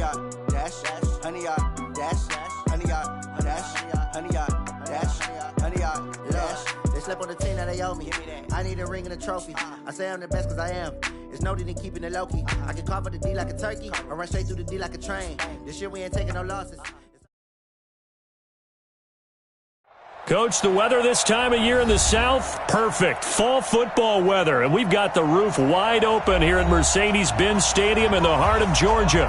yard, dash, 100 yard, dash, 100 yard, dash, 100 yard, dash, 100 yard, dash. They slept on the team, now they owe me. I need a ring and a trophy. I say I'm the best cause I am. It's no need in keeping it low-key. I can carve up the D like a turkey, or run straight through the D like a train. This year we ain't taking no losses. Coach, the weather this time of year in the South, perfect. Fall football weather, and we've got the roof wide open here at Mercedes-Benz Stadium in the heart of Georgia.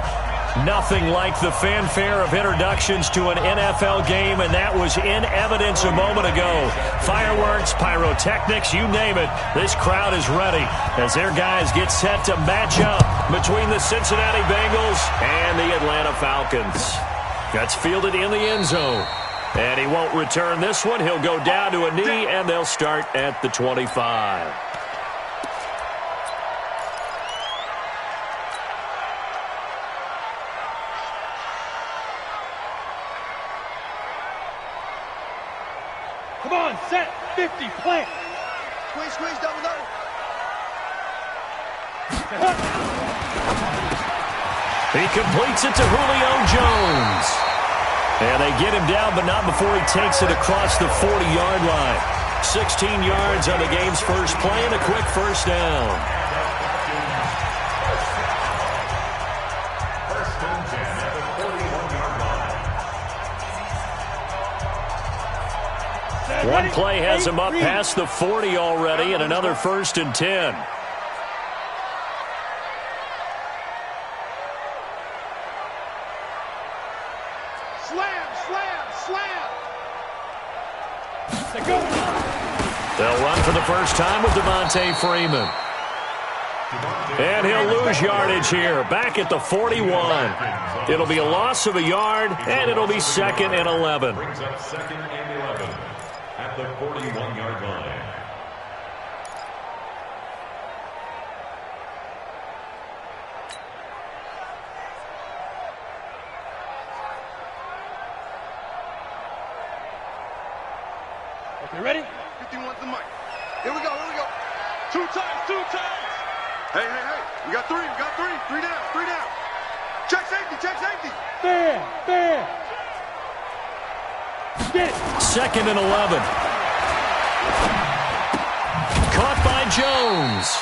Nothing like the fanfare of introductions to an NFL game, and that was in evidence a moment ago. Fireworks, pyrotechnics, you name it. This crowd is ready as their guys get set to match up between the Cincinnati Bengals and the Atlanta Falcons. That's fielded in the end zone. And he won't return this one. He'll go down to a knee, and they'll start at the 25. Come on, set, 50, plant. Squeeze, double. He completes it to Julio Jones. And they get him down, but not before he takes it across the 40-yard line. 16 yards on the game's first play and a quick first down. One play has him up past the 40 already, and another 1st and 10. They'll run for the first time with Devontae Freeman. And he'll lose yardage here, back at the 41. It'll be a loss of a yard, and it'll be 2nd and 11. Brings up 2nd and 11 at the 41-yard line. Okay, ready? 51 the mic. Here we go. Two times. Hey. We got three. Three down. Check safety. Fair. Get it. 2nd and 11. Caught by Jones.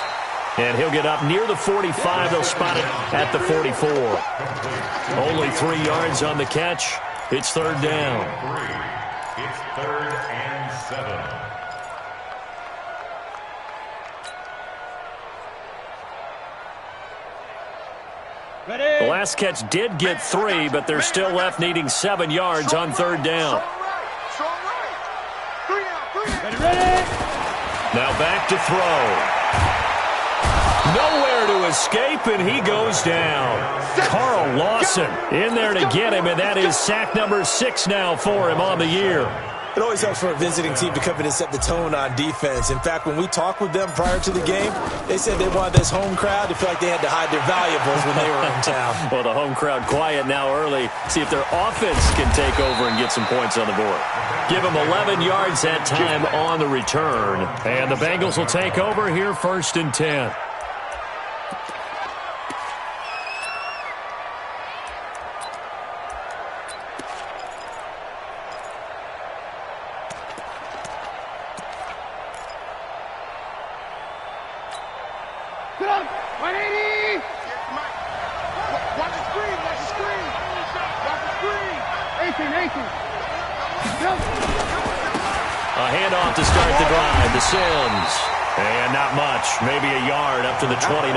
And he'll get up near the 45. They'll spot it at the 44. Only 3 yards on the catch. It's 3rd down. It's 3rd and 7. The last catch did get 3, but they're still left needing 7 yards on 3rd down. Ready? Now back to throw. Nowhere to escape, and he goes down. Carl Lawson in there to get him, and that is sack number 6 now for him on the year. It always helps for a visiting team to come in and set the tone on defense. In fact, when we talked with them prior to the game, they said they wanted this home crowd to feel like they had to hide their valuables when they were in town. Well, the home crowd quiet now early. See if their offense can take over and get some points on the board. Give them 11 yards that time on the return. And the Bengals will take over here 1st and 10. A handoff to start the drive to Sims. And not much. Maybe a yard up to the 29.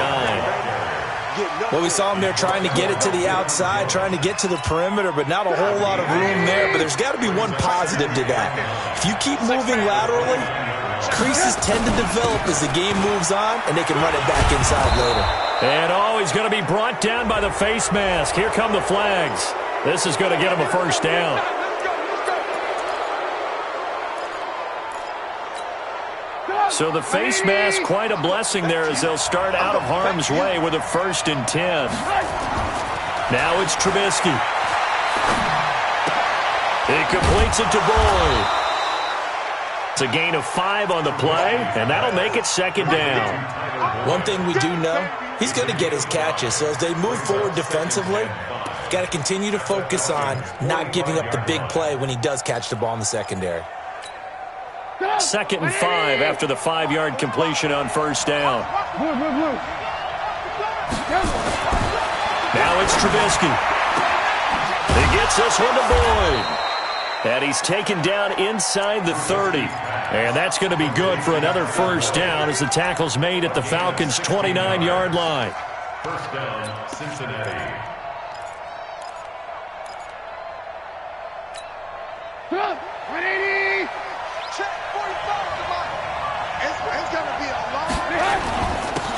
Well, we saw him there trying to get it to the outside, trying to get to the perimeter, but not a whole lot of room there. But there's got to be one positive to that. If you keep moving laterally, creases tend to develop as the game moves on, and they can run it back inside later. And he's going to be brought down by the face mask. Here come the flags. This is going to get him a first down. So the face mask, quite a blessing there as they'll start out of harm's way with a 1st and 10. Now it's Trubisky. He completes it to Boyd. It's a gain of 5 on the play, and that'll make it 2nd down. One thing we do know, he's going to get his catches. So as they move forward defensively, Got to continue to focus on not giving up the big play when he does catch the ball in the secondary. 2nd and 5 after the 5-yard completion on first down. Now it's Trubisky. He gets this one to Boyd. And he's taken down inside the 30. And that's going to be good for another first down as the tackle's made at the Falcons' 29-yard line. First down, Cincinnati. Check 45. It's going to be a long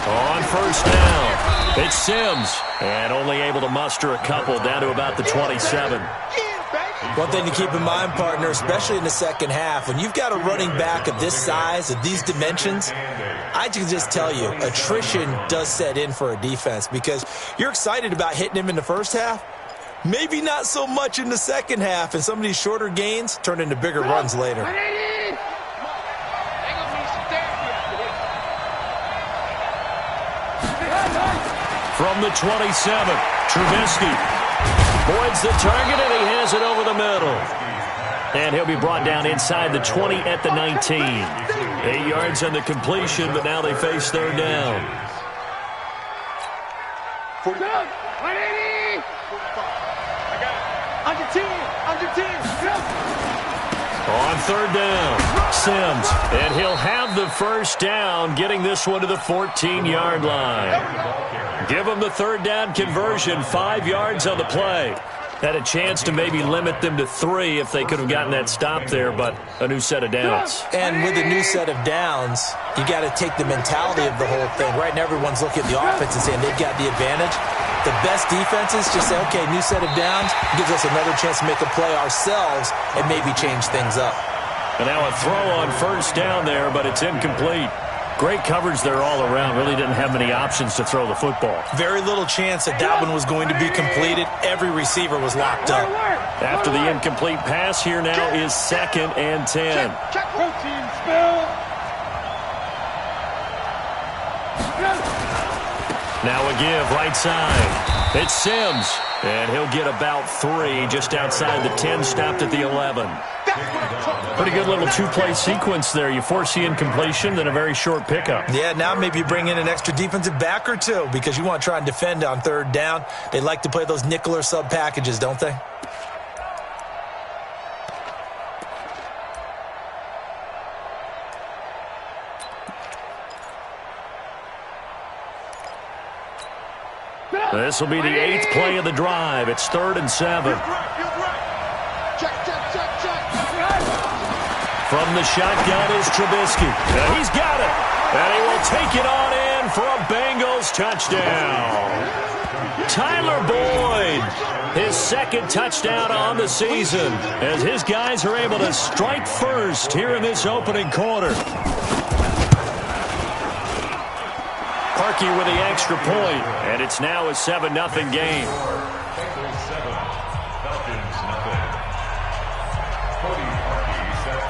On first down, it's Sims. And only able to muster a couple down to about the 27. One thing to keep in mind, partner, especially in the second half, when you've got a running back of this size, of these dimensions, I can just tell you, attrition does set in for a defense because you're excited about hitting him in the first half. Maybe not so much in the second half, and some of these shorter gains turn into bigger runs later. From the 27, Trubisky. Boyd's the target, and he has it over the middle. And he'll be brought down inside the 20 at the 19. 8 yards on the completion, but now they face third down. On third down, Sims. And he'll have the first down, getting this one to the 14-yard line. Give them the third down conversion, 5 yards on the play. Had a chance to maybe limit them to 3 if they could have gotten that stop there, but a new set of downs. And with a new set of downs, you got to take the mentality of the whole thing. Right now, everyone's looking at the offense and saying they've got the advantage. The best defenses just say, okay, new set of downs gives us another chance to make a play ourselves and maybe change things up. And now a throw on first down there, but it's incomplete. Great coverage there all around. Really didn't have many options to throw the football. Very little chance that one was going to be completed. Every receiver was locked up. After the incomplete pass, here now is 2nd and 10. protein spill. Now a give right side. It's Sims. And he'll get about 3 just outside the 10, stopped at the 11. Pretty good little two-play sequence there. You force the incompletion, then a very short pickup. Yeah, now maybe you bring in an extra defensive back or two because you want to try and defend on third down. They like to play those nickel or sub packages, don't they? This will be the 8th play of the drive. It's 3rd and 7. From the shotgun is Trubisky. And he's got it. And he will take it on in for a Bengals touchdown. Tyler Boyd, his 2nd touchdown on the season, as his guys are able to strike first here in this opening quarter. Parkey with the extra point, and it's now a 7-0 game.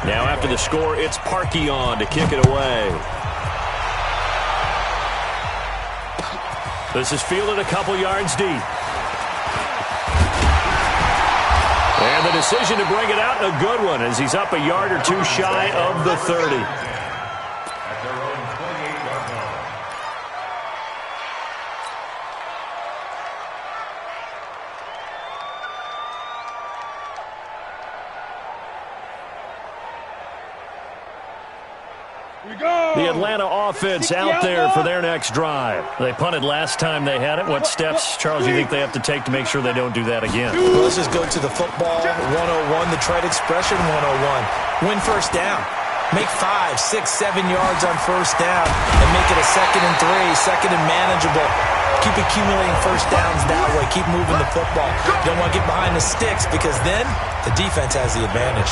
Now after the score, it's Parkey on to kick it away. This is fielded a couple yards deep. And the decision to bring it out, a good one, as he's up a yard or 2 shy of the 30. The Atlanta offense out there for their next drive. They punted last time they had it. What steps, Charles, do you think they have to take to make sure they don't do that again? Well, let's just go to the football 101, the trade expression 101. Win first down. Make 5, 6, 7 yards on first down and make it a 2nd and 3, 2nd and manageable. Keep accumulating first downs that way. Keep moving the football. You don't want to get behind the sticks because then the defense has the advantage.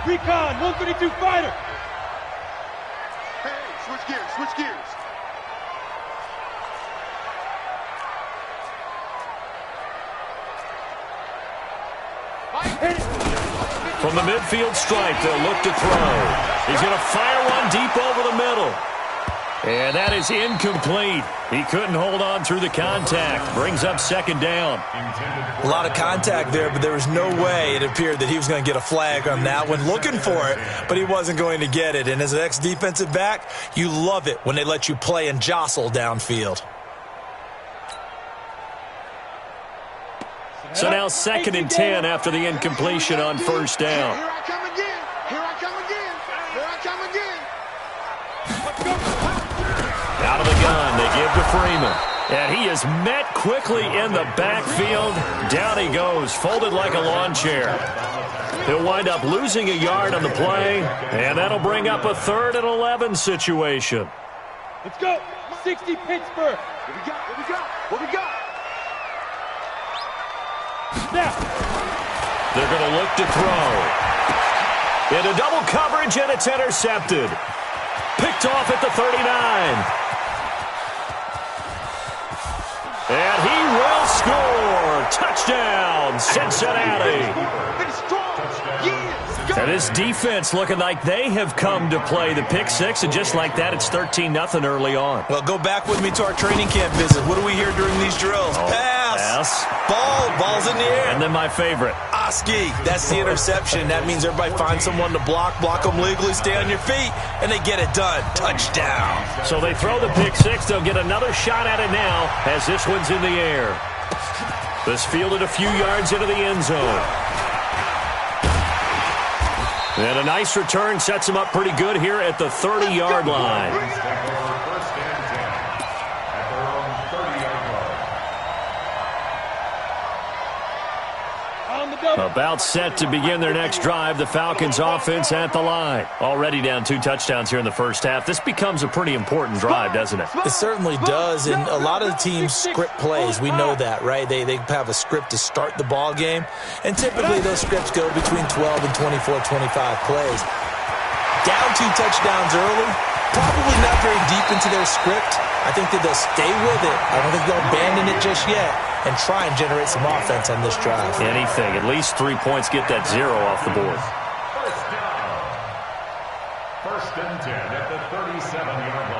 Recon, 132 fighter. Hey, switch gears, switch gears. From the midfield stripe, they'll look to throw. He's going to fire one deep over the middle. And that is incomplete. He couldn't hold on through the contact. Brings up second down. A lot of contact there, but there was no way it appeared that he was going to get a flag on that one. Looking for it, but he wasn't going to get it. And as an ex-defensive back, you love it when they let you play and jostle downfield. So now 2nd and 10 after the incompletion on first down. Here I come again. Here I come again. Here I come again. Out of the gun, they give to Freeman. And he is met quickly in the backfield. Down he goes, folded like a lawn chair. He'll wind up losing a yard on the play, and that'll bring up a 3rd and 11 situation. Let's go. 60 Pittsburgh. What we got? What we got? What we got? Snap. They're going to look to throw. Into double coverage, and it's intercepted. Picked off at the 39. And he will score. Touchdown, Cincinnati. And this defense looking like they have come to play the pick six, and just like that, it's 13-0 early on. Well, go back with me to our training camp visit. What do we hear during these drills? Pass. Ball's in the air. And then my favorite. Oski. That's the interception. That means everybody finds someone to block them legally, stay on your feet, and they get it done. Touchdown. So they throw the pick six. They'll get another shot at it now as this one's in the air. This fielded a few yards into the end zone. And a nice return sets him up pretty good here at the 30-yard line. About set to begin their next drive. The Falcons offense at the line. Already down 2 touchdowns here in the first half. This becomes a pretty important drive, doesn't it? It certainly does, and a lot of the teams script plays. We know that, right? They have a script to start the ball game, and typically those scripts go between 12 and 24, 25 plays. Down 2 touchdowns early, probably not very deep into their script. I think that they'll stay with it. I don't think they'll abandon it just yet and try and generate some offense on this drive. Anything. At least 3 points, get that 0 off the board. First and 10 at the 37-yard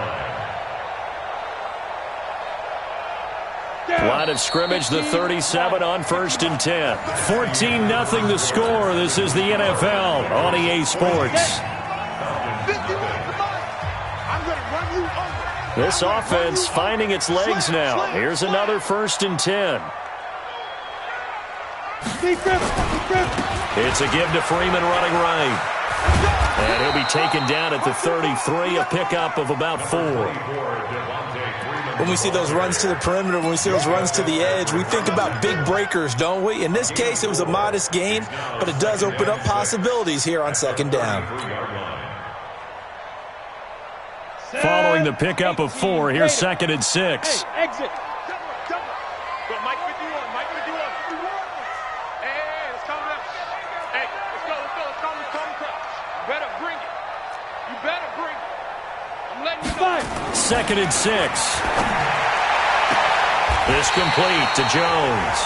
line. Line of scrimmage, the 37 on 1st and 10. 14-0 the score. This is the NFL on EA Sports. This offense finding its legs now. Here's another 1st and 10. It's a give to Freeman running right. And he'll be taken down at the 33, a pickup of about 4. When we see those runs to the perimeter, when we see those runs to the edge, we think about big breakers, don't we? In this case, it was a modest gain, but it does open up possibilities here on 2nd down. Following the pickup of 4, here's 2nd and 6. Hey, exit. Go, Mike 51, Mike 51. Hey, let's calm down. Hey, let's go. Let's calm down. You better bring it. You better bring it. I'm letting you know. 2nd and 6. This complete to Jones.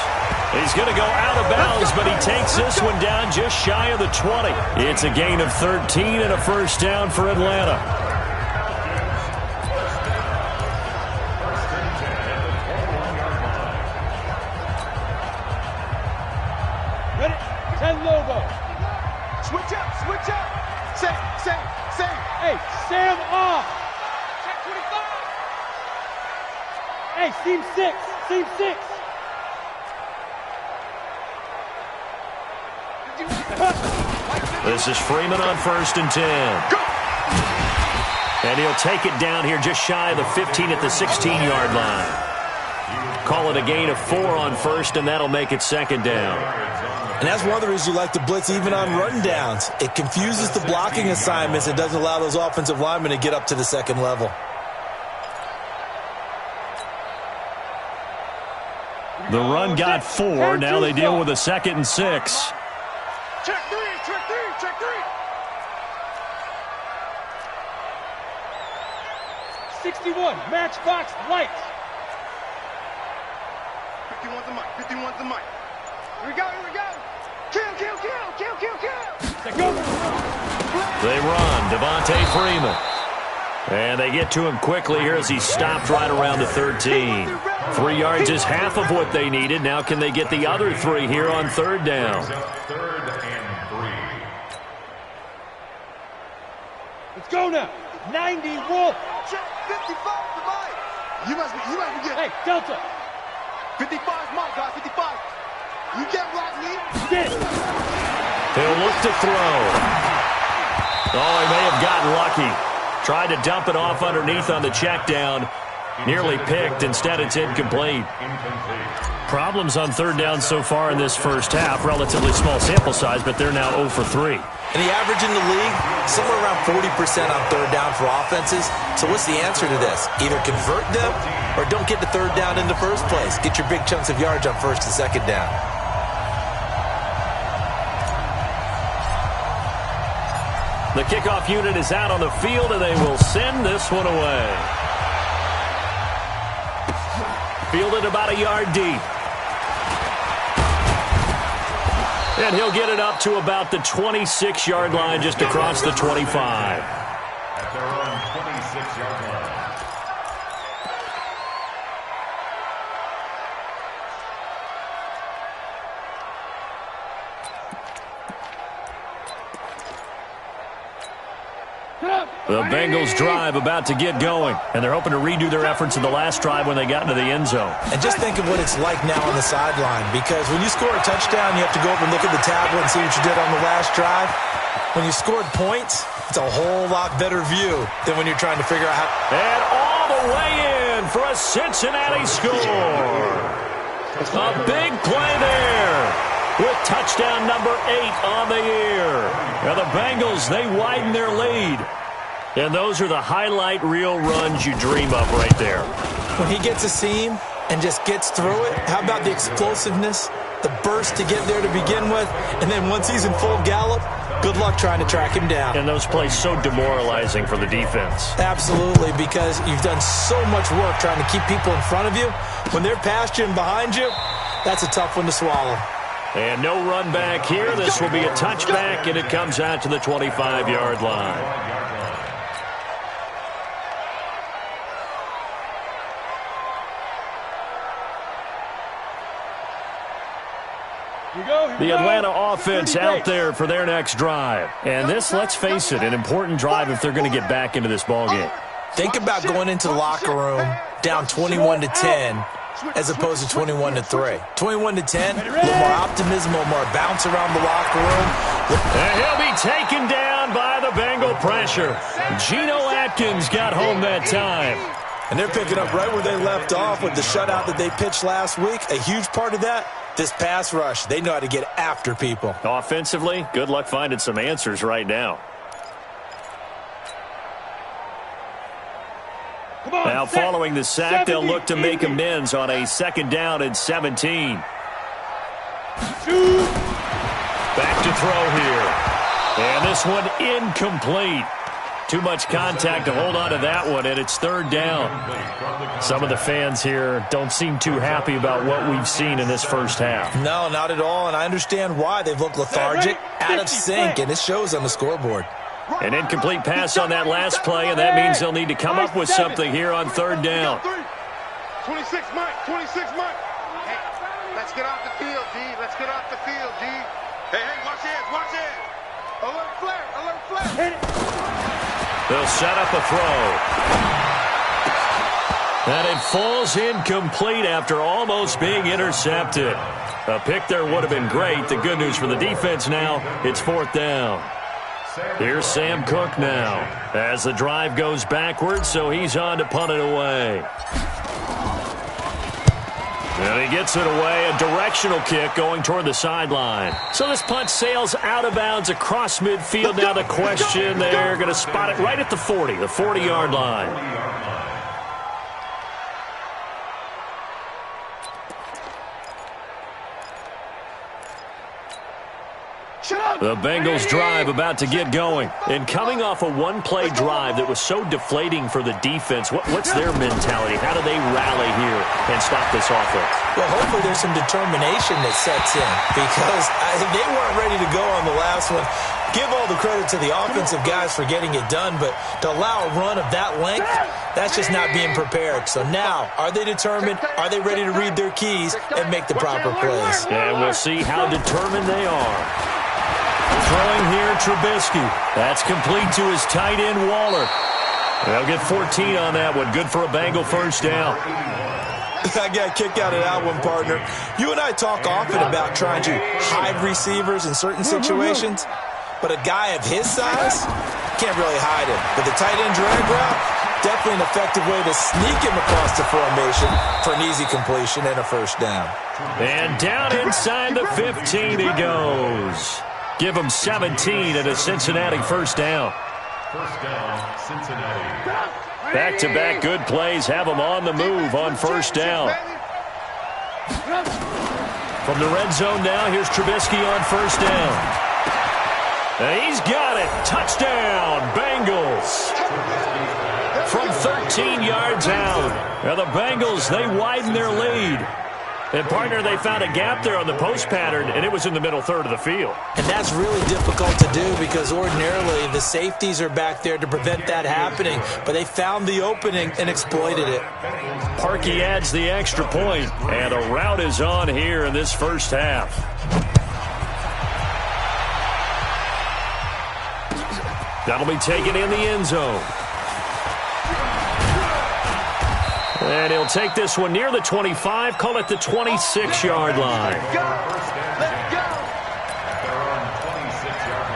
He's going to go out of bounds, but he takes this one down just shy of the 20. It's a gain of 13 and a first down for Atlanta. Switch up. Say. Hey, Sam off. Check 25. Hey, seam 6. This is Freeman on 1st and 10. And he'll take it down here just shy of the 15 at the 16-yard line. Call it a gain of 4 on 1st, and that'll make it 2nd down. And that's one of the reasons you like to blitz even on run downs. It confuses the blocking assignments and doesn't allow those offensive linemen to get up to the 2nd level. The run got 4. Now they deal with a 2nd and 6. Check 3. 61, matchbox light. 51's the mic. Here we go. Kill. They run. Devontae Freeman. And they get to him quickly here as he's stopped right around the 13. 3 yards is half of what they needed. Now can they get the other 3 here on third down? Third and 3. Let's go now. 90 Wolf. 55 to Mike. You must be getting. Hey, Delta. 55 Mike, guys. 55. You can't block me. Get it. He'll look to throw. Oh, he may have gotten lucky. Tried to dump it off underneath on the check down. Nearly picked. Instead, it's incomplete. Problems on third down so far in this first half. Relatively small sample size, but they're now 0 for 3. And the average in the league, somewhere around 40% on third down for offenses. So what's the answer to this? Either convert them or don't get the third down in the first place. Get your big chunks of yards on first and second down. The kickoff unit is out on the field, and they will send this one away. Fielded about a yard deep. And he'll get it up to about the 26-yard line, just across the 25. At their own 26-yard line. The Bengals drive about to get going, and they're hoping to redo their efforts in the last drive when they got into the end zone. And just think of what it's like now on the sideline, because when you score a touchdown, you have to go up and look at the tablet and see what you did on the last drive. When you scored points, it's a whole lot better view than when you're trying to figure out how. And all the way in for a Cincinnati score. A big play there with touchdown number 8 on the year. Now the Bengals, they widen their lead. And those are the highlight reel runs you dream of right there. When he gets a seam and just gets through it, how about the explosiveness, the burst to get there to begin with, and then once he's in full gallop, good luck trying to track him down. And those plays so demoralizing for the defense. Absolutely, because you've done so much work trying to keep people in front of you. When they're past you and behind you, that's a tough one to swallow. And no run back here. This will be a touchback, and it comes out to the 25-yard line. The Atlanta offense out there for their next drive. And this, let's face it, an important drive if they're going to get back into this ballgame. Think about going into the locker room down 21-10 as opposed to 21-3. 21-10, a little more optimism, a little more bounce around the locker room. And he'll be taken down by the Bengal pressure. Geno Atkins got home that time. And they're picking up right where they left off with the shutout that they pitched last week. A huge part of that, this pass rush. They know how to get after people. Offensively, good luck finding some answers right now. Now following the sack, they'll look to make amends on a 2nd down and 17. Back to throw here. And this one incomplete. Too much contact to hold on to that one, and it's 3rd down. Some of the fans here don't seem too happy about what we've seen in this first half. No, not at all, and I understand why. They've looked lethargic, out of sync, and it shows on the scoreboard. An incomplete pass on that last play, and that means they'll need to come up with something here on 3rd down. 26 Mike, 26 Mike. Hey, let's get off the field, D. Let's get off the field, D. Hey, watch it, watch it. Alert flare, alert flare. Hit it. They'll set up a throw. And it falls incomplete after almost being intercepted. A pick there would have been great. The good news for the defense now, it's 4th down. Here's Sam Cook now as the drive goes backwards, so he's on to punt it away. And he gets it away, a directional kick going toward the sideline. So this punt sails out of bounds across midfield. Now the question, they're going to spot it right at the 40, the 40-yard line. The Bengals drive about to get going. And coming off a one-play drive that was so deflating for the defense, what's their mentality? How do they rally here and stop this offense? Well, hopefully there's some determination that sets in because they weren't ready to go on the last one. Give all the credit to the offensive guys for getting it done, but to allow a run of that length, that's just not being prepared. So now, are they determined? Are they ready to read their keys and make the proper plays? And we'll see how determined they are. Throwing here, Trubisky. That's complete to his tight end, Waller. They'll get 14 on that one. Good for a Bengal first down. I got a kick out of that one, partner. You and I talk often about trying to hide receivers in certain situations, but a guy of his size can't really hide him. But the tight end drag route, definitely an effective way to sneak him across the formation for an easy completion and a first down. And down inside the 15 he goes. Give him 17 at a Cincinnati first down. First down, Cincinnati. Back-to-back good plays have them on the move on first down. From the red zone now, here's Trubisky on first down. And he's got it. Touchdown, Bengals. From 13 yards out. Now the Bengals, they widen their lead. And, partner, they found a gap there on the post pattern, and it was in the middle third of the field. And that's really difficult to do because ordinarily the safeties are back there to prevent that happening. But they found the opening and exploited it. Parkey adds the extra point, and a rout is on here in this first half. That'll be taken in the end zone. And he'll take this one near the 25, call it the 26-yard line. Let's go! Let's go! They're on 26-yard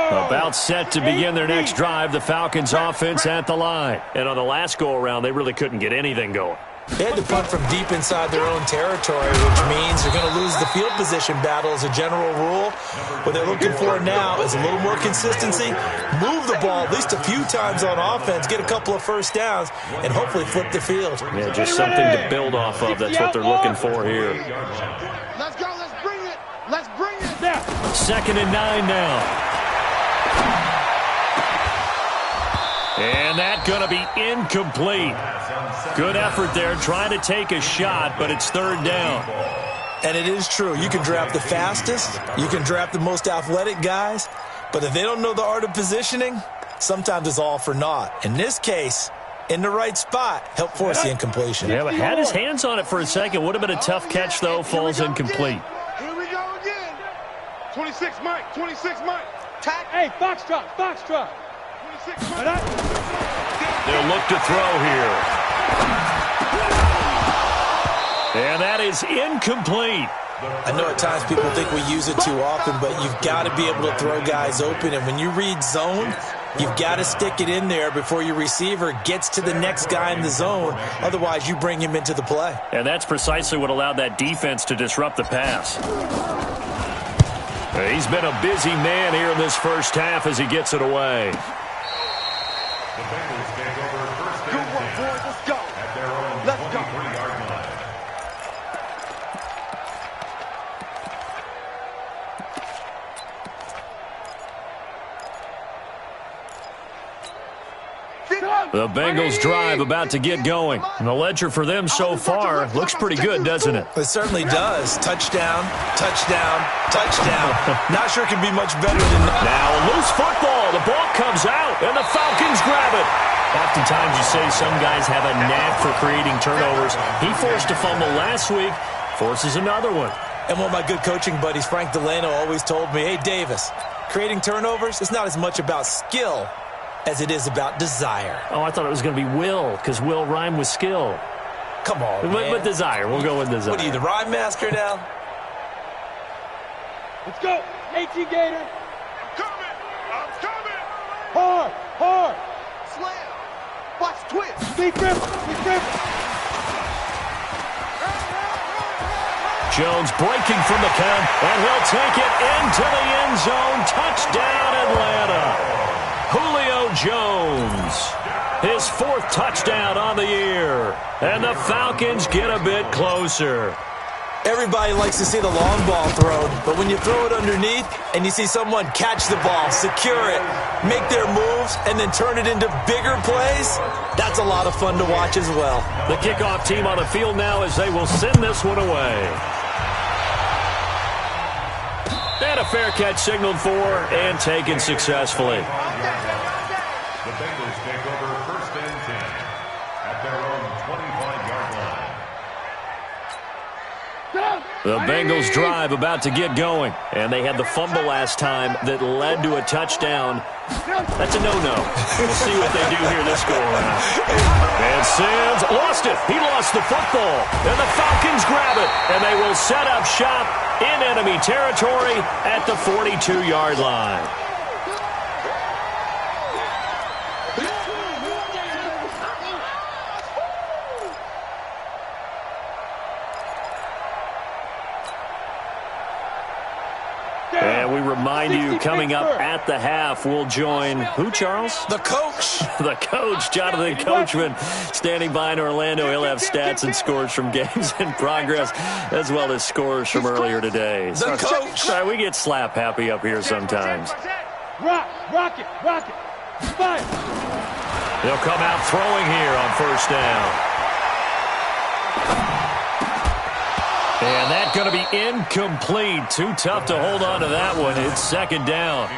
line. About set to begin their next drive, the Falcons offense at the line. And on the last go-around, they really couldn't get anything going. They had to punt from deep inside their own territory, which means they're going to lose the field position battle as a general rule. What they're looking for now is a little more consistency, move the ball at least a few times on offense, get a couple of first downs, and hopefully flip the field. Yeah, just something to build off of. That's what they're looking for here. Let's go, let's bring it! Let's bring it! Now. 2nd and 9 now. And that's going to be incomplete. Good effort there, trying to take a shot, but it's third down. And it is true. You can draft the fastest. You can draft the most athletic guys. But if they don't know the art of positioning, sometimes it's all for naught. In this case, in the right spot, help force the incompletion. Yeah, but had his hands on it for a second. Would have been a tough catch, though. Falls incomplete. Here we go again. 26 Mike, 26 Mike. Tack. Hey, Foxtrot, Foxtrot. 26 Mike. They'll look to throw here. And that is incomplete. I know at times people think we use it too often, but you've got to be able to throw guys open. And when you read zone, you've got to stick it in there before your receiver gets to the next guy in the zone. Otherwise, you bring him into the play. And that's precisely what allowed that defense to disrupt the pass. He's been a busy man here in this first half as he gets it away. The Bengals take over first Good and work, 10 boys. Let's go. at their own Let's go. 23-yard line. The Bengals drive about to get going. And the ledger for them so far looks pretty good, doesn't it? It certainly does. Touchdown, touchdown, touchdown. Not sure it can be much better than that. Now a loose football. The ball comes out, and the Falcons grab it. Oftentimes you say some guys have a knack for creating turnovers. He forced a fumble last week, forces another one. And one of my good coaching buddies, Frank Delano, always told me, hey, Davis, creating turnovers is not as much about skill as it is about desire. Oh, I thought it was going to be will, because will rhyme with skill. Come on, man. But desire. We'll go with desire. What are you, the rhyme master now? Let's go. AT Gator. I'm coming. I'm coming. Hard, hard. Slam. Watch twist. Speed grip, speed grip. Jones breaking from the count, and he'll take it into the end zone. Touchdown, Atlanta. Julio Jones, his 4th touchdown on the year. And the Falcons get a bit closer. Everybody likes to see the long ball thrown, but when you throw it underneath and you see someone catch the ball, secure it, make their moves, and then turn it into bigger plays, that's a lot of fun to watch as well. The kickoff team on the field now as they will send this one away. And a fair catch signaled for and taken successfully. The Bengals take over 1st and 10 at their own 25-yard line. The Bengals drive about to get going, and they had the fumble last time that led to a touchdown. That's a no-no. We'll see what they do here this go-around. And Sims lost it. He lost the football, and the Falcons grab it, and they will set up shop in enemy territory at the 42-yard line. And we remind you, coming up at the half, we'll join who, Charles? The coach. The coach, Jonathan Coachman, standing by in Orlando. He'll have stats and scores from games in progress, as well as scores from earlier today. The coach. Sorry, we get slap happy up here sometimes. Rock it. Fire. They'll come out throwing here on 1st down. And that's going to be incomplete. Too tough to hold on to that one. It's 2nd down.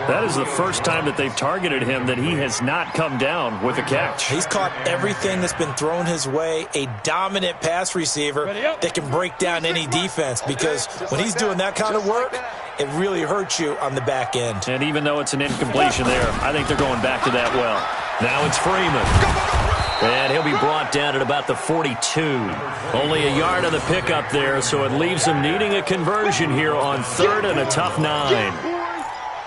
That is the first time that they've targeted him that he has not come down with a catch. He's caught everything that's been thrown his way. A dominant pass receiver that can break down any defense, because when he's doing that kind of work, it really hurts you on the back end. And even though it's an incompletion there, I think they're going back to that well. Now it's Freeman. And he'll be brought down at about the 42. Only a yard on the pickup there, so it leaves him needing a conversion here on 3rd and a tough 9.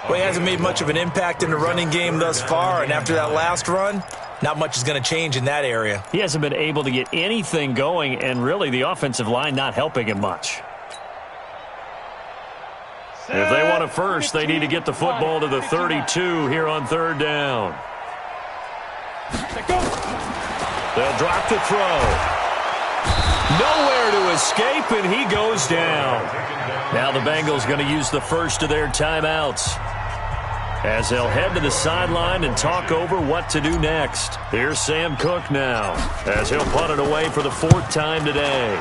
Well, he hasn't made much of an impact in the running game thus far, and after that last run, not much is going to change in that area. He hasn't been able to get anything going, and really the offensive line not helping him much. If they want a first, they need to get the football to the 32 here on 3rd down. They'll drop the throw. Nowhere to escape, and he goes down. Now the Bengals going to use the first of their timeouts, as they'll head to the sideline and talk over what to do next. Here's Sam Cook now, as he'll punt it away for the 4th time today.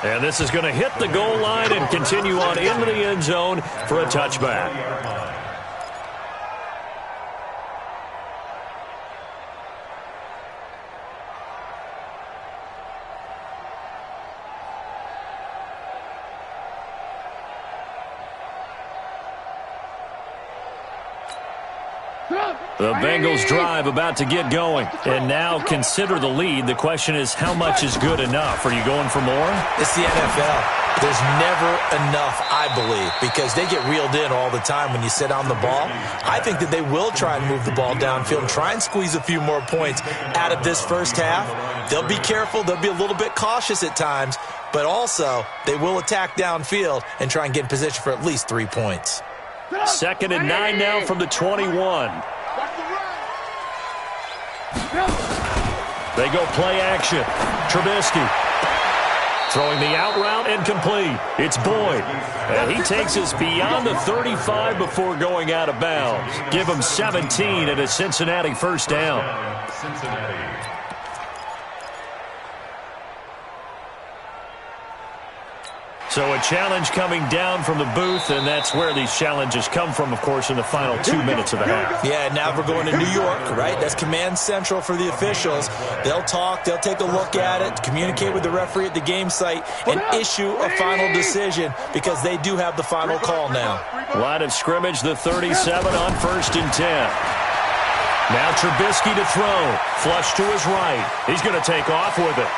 And this is going to hit the goal line and continue on into the end zone for a touchback. The Bengals drive about to get going, and now consider the lead. The question is, how much is good enough? Are you going for more? It's the NFL. There's never enough, I believe, because they get reeled in all the time when you sit on the ball. I think that they will try and move the ball downfield and try and squeeze a few more points out of this first half. They'll be careful. They'll be a little bit cautious at times, but also they will attack downfield and try and get in position for at least 3 points. 2nd and 9 now from the 21. They go play action. Trubisky throwing the out route and complete. It's Boyd. And he takes us beyond the 35 before going out of bounds. Give him 17 at a Cincinnati 1st down. Cincinnati. So a challenge coming down from the booth, and that's where these challenges come from, of course, in the final 2 minutes of the half. Yeah, now we're going to New York, right? That's command central for the officials. They'll talk, they'll take a look at it, communicate with the referee at the game site, and issue a final decision, because they do have the final call now. Line of scrimmage, the 37 on 1st and 10. Now Trubisky to throw. Flush to his right. He's going to take off with it.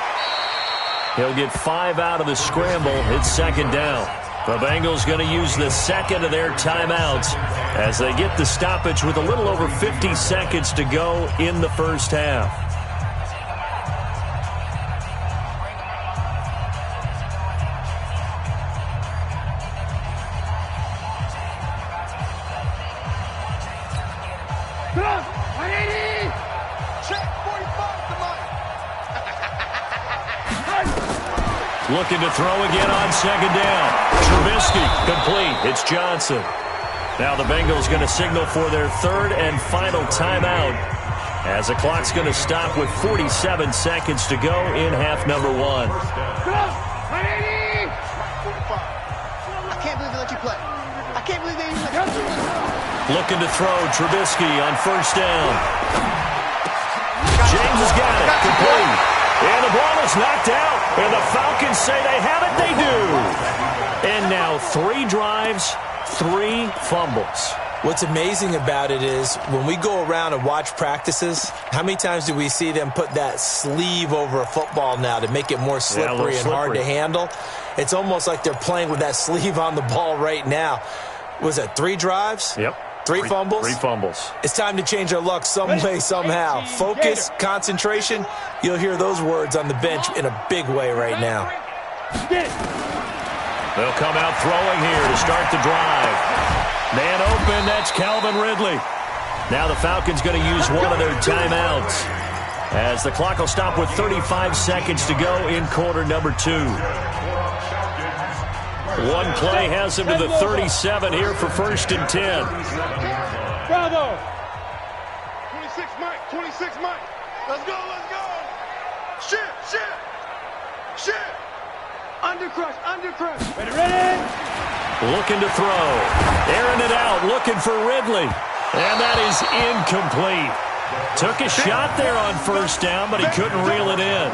He'll get 5 out of the scramble. It's 2nd down. The Bengals going to use the 2nd of their timeouts as they get the stoppage with a little over 50 seconds to go in the first half. Looking to throw again on second down. Trubisky, complete. It's Johnson. Now the Bengals going to signal for their third and final timeout as the clock's going to stop with 47 seconds to go in half number one. I can't believe they let you play. I can't believe they even let you play. Looking to throw. Trubisky on first down. James has got it. Complete. And the ball is knocked out. And the Falcons say they have it. They do. And now 3 drives, 3 fumbles. What's amazing about it is when we go around and watch practices, how many times do we see them put that sleeve over a football now to make it more slippery and hard to handle? It's almost like they're playing with that sleeve on the ball right now. Was it 3 drives? Yep. 3 fumbles? 3 fumbles. It's time to change our luck some way, somehow. Focus, concentration. You'll hear those words on the bench in a big way right now. They'll come out throwing here to start the drive. Man open, that's Calvin Ridley. Now the Falcons going to use one of their timeouts as the clock will stop with 35 seconds to go in quarter number 2. One play has him to the 37 here for first and 10. Bravo! 26 Mike, 26 Mike. Let's go, let's go. Shit. Undercrush. Ready? Looking to throw. Airing it out, looking for Ridley. And that is incomplete. Took a shot there on first down, but he couldn't reel it in.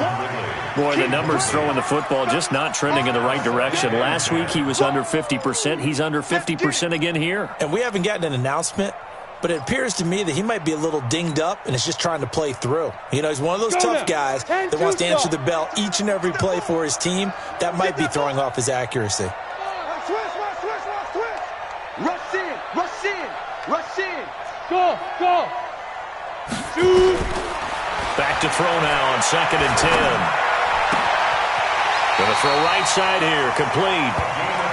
Boy, the numbers throwing the football just not trending in the right direction. Last week he was under 50%. He's under 50% again here. And we haven't gotten an announcement, but it appears to me that he might be a little dinged up and is just trying to play through. You know, he's one of those tough guys that wants to answer the bell each and every play for his team. That might be throwing off his accuracy. Rush in. Go. Shoot. Back to throw now on second and 10. Going to throw right side here, complete.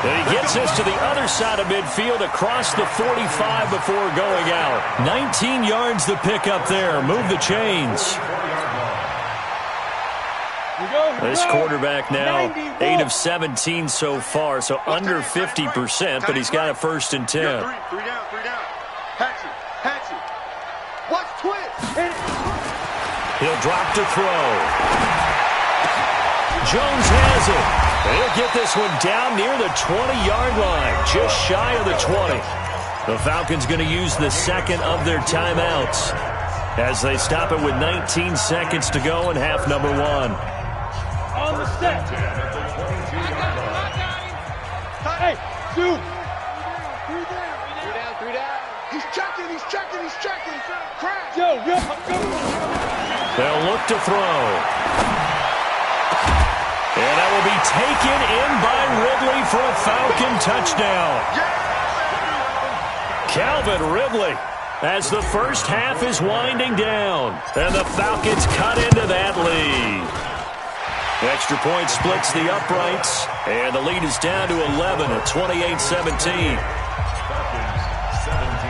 And he gets this to the other side of midfield across the 45 before going out. 19 yards the pick up there. Move the chains. This quarterback now 8 of 17 so far, so under 50%, but he's got a first and 10. Three down. Hatchet. Watch twist. He'll drop to throw. Jones has it. He'll get this one down near the 20-yard line, just shy of the 20. The Falcons going to use the second of their timeouts as they stop it with 19 seconds to go in half number 1. On the set. Hey, shoot. 3 down. He's checking. Crash. Go. They'll look to throw. And that will be taken in by Ridley for a Falcon touchdown. Calvin Ridley as the first half is winding down. And the Falcons cut into that lead. Extra point splits the uprights. And the lead is down to 11 at 28-17.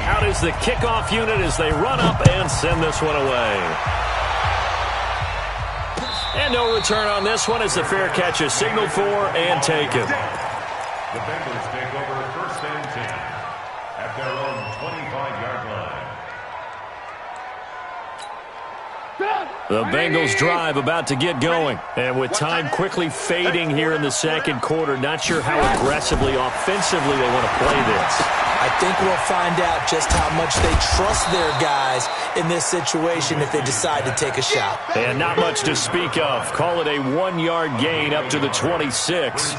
Out is the kickoff unit as they run up and send this one away. And no return on this one as the fair catch is signaled for and taken. The Bengals take over first and 10 at their own 25-yard line. The Bengals drive about to get going. And with time quickly fading here in the second quarter, not sure how aggressively, offensively they want to play this. I think we'll find out just how much they trust their guys in this situation if they decide to take a shot. And not much to speak of. Call it a 1-yard gain up to the 26.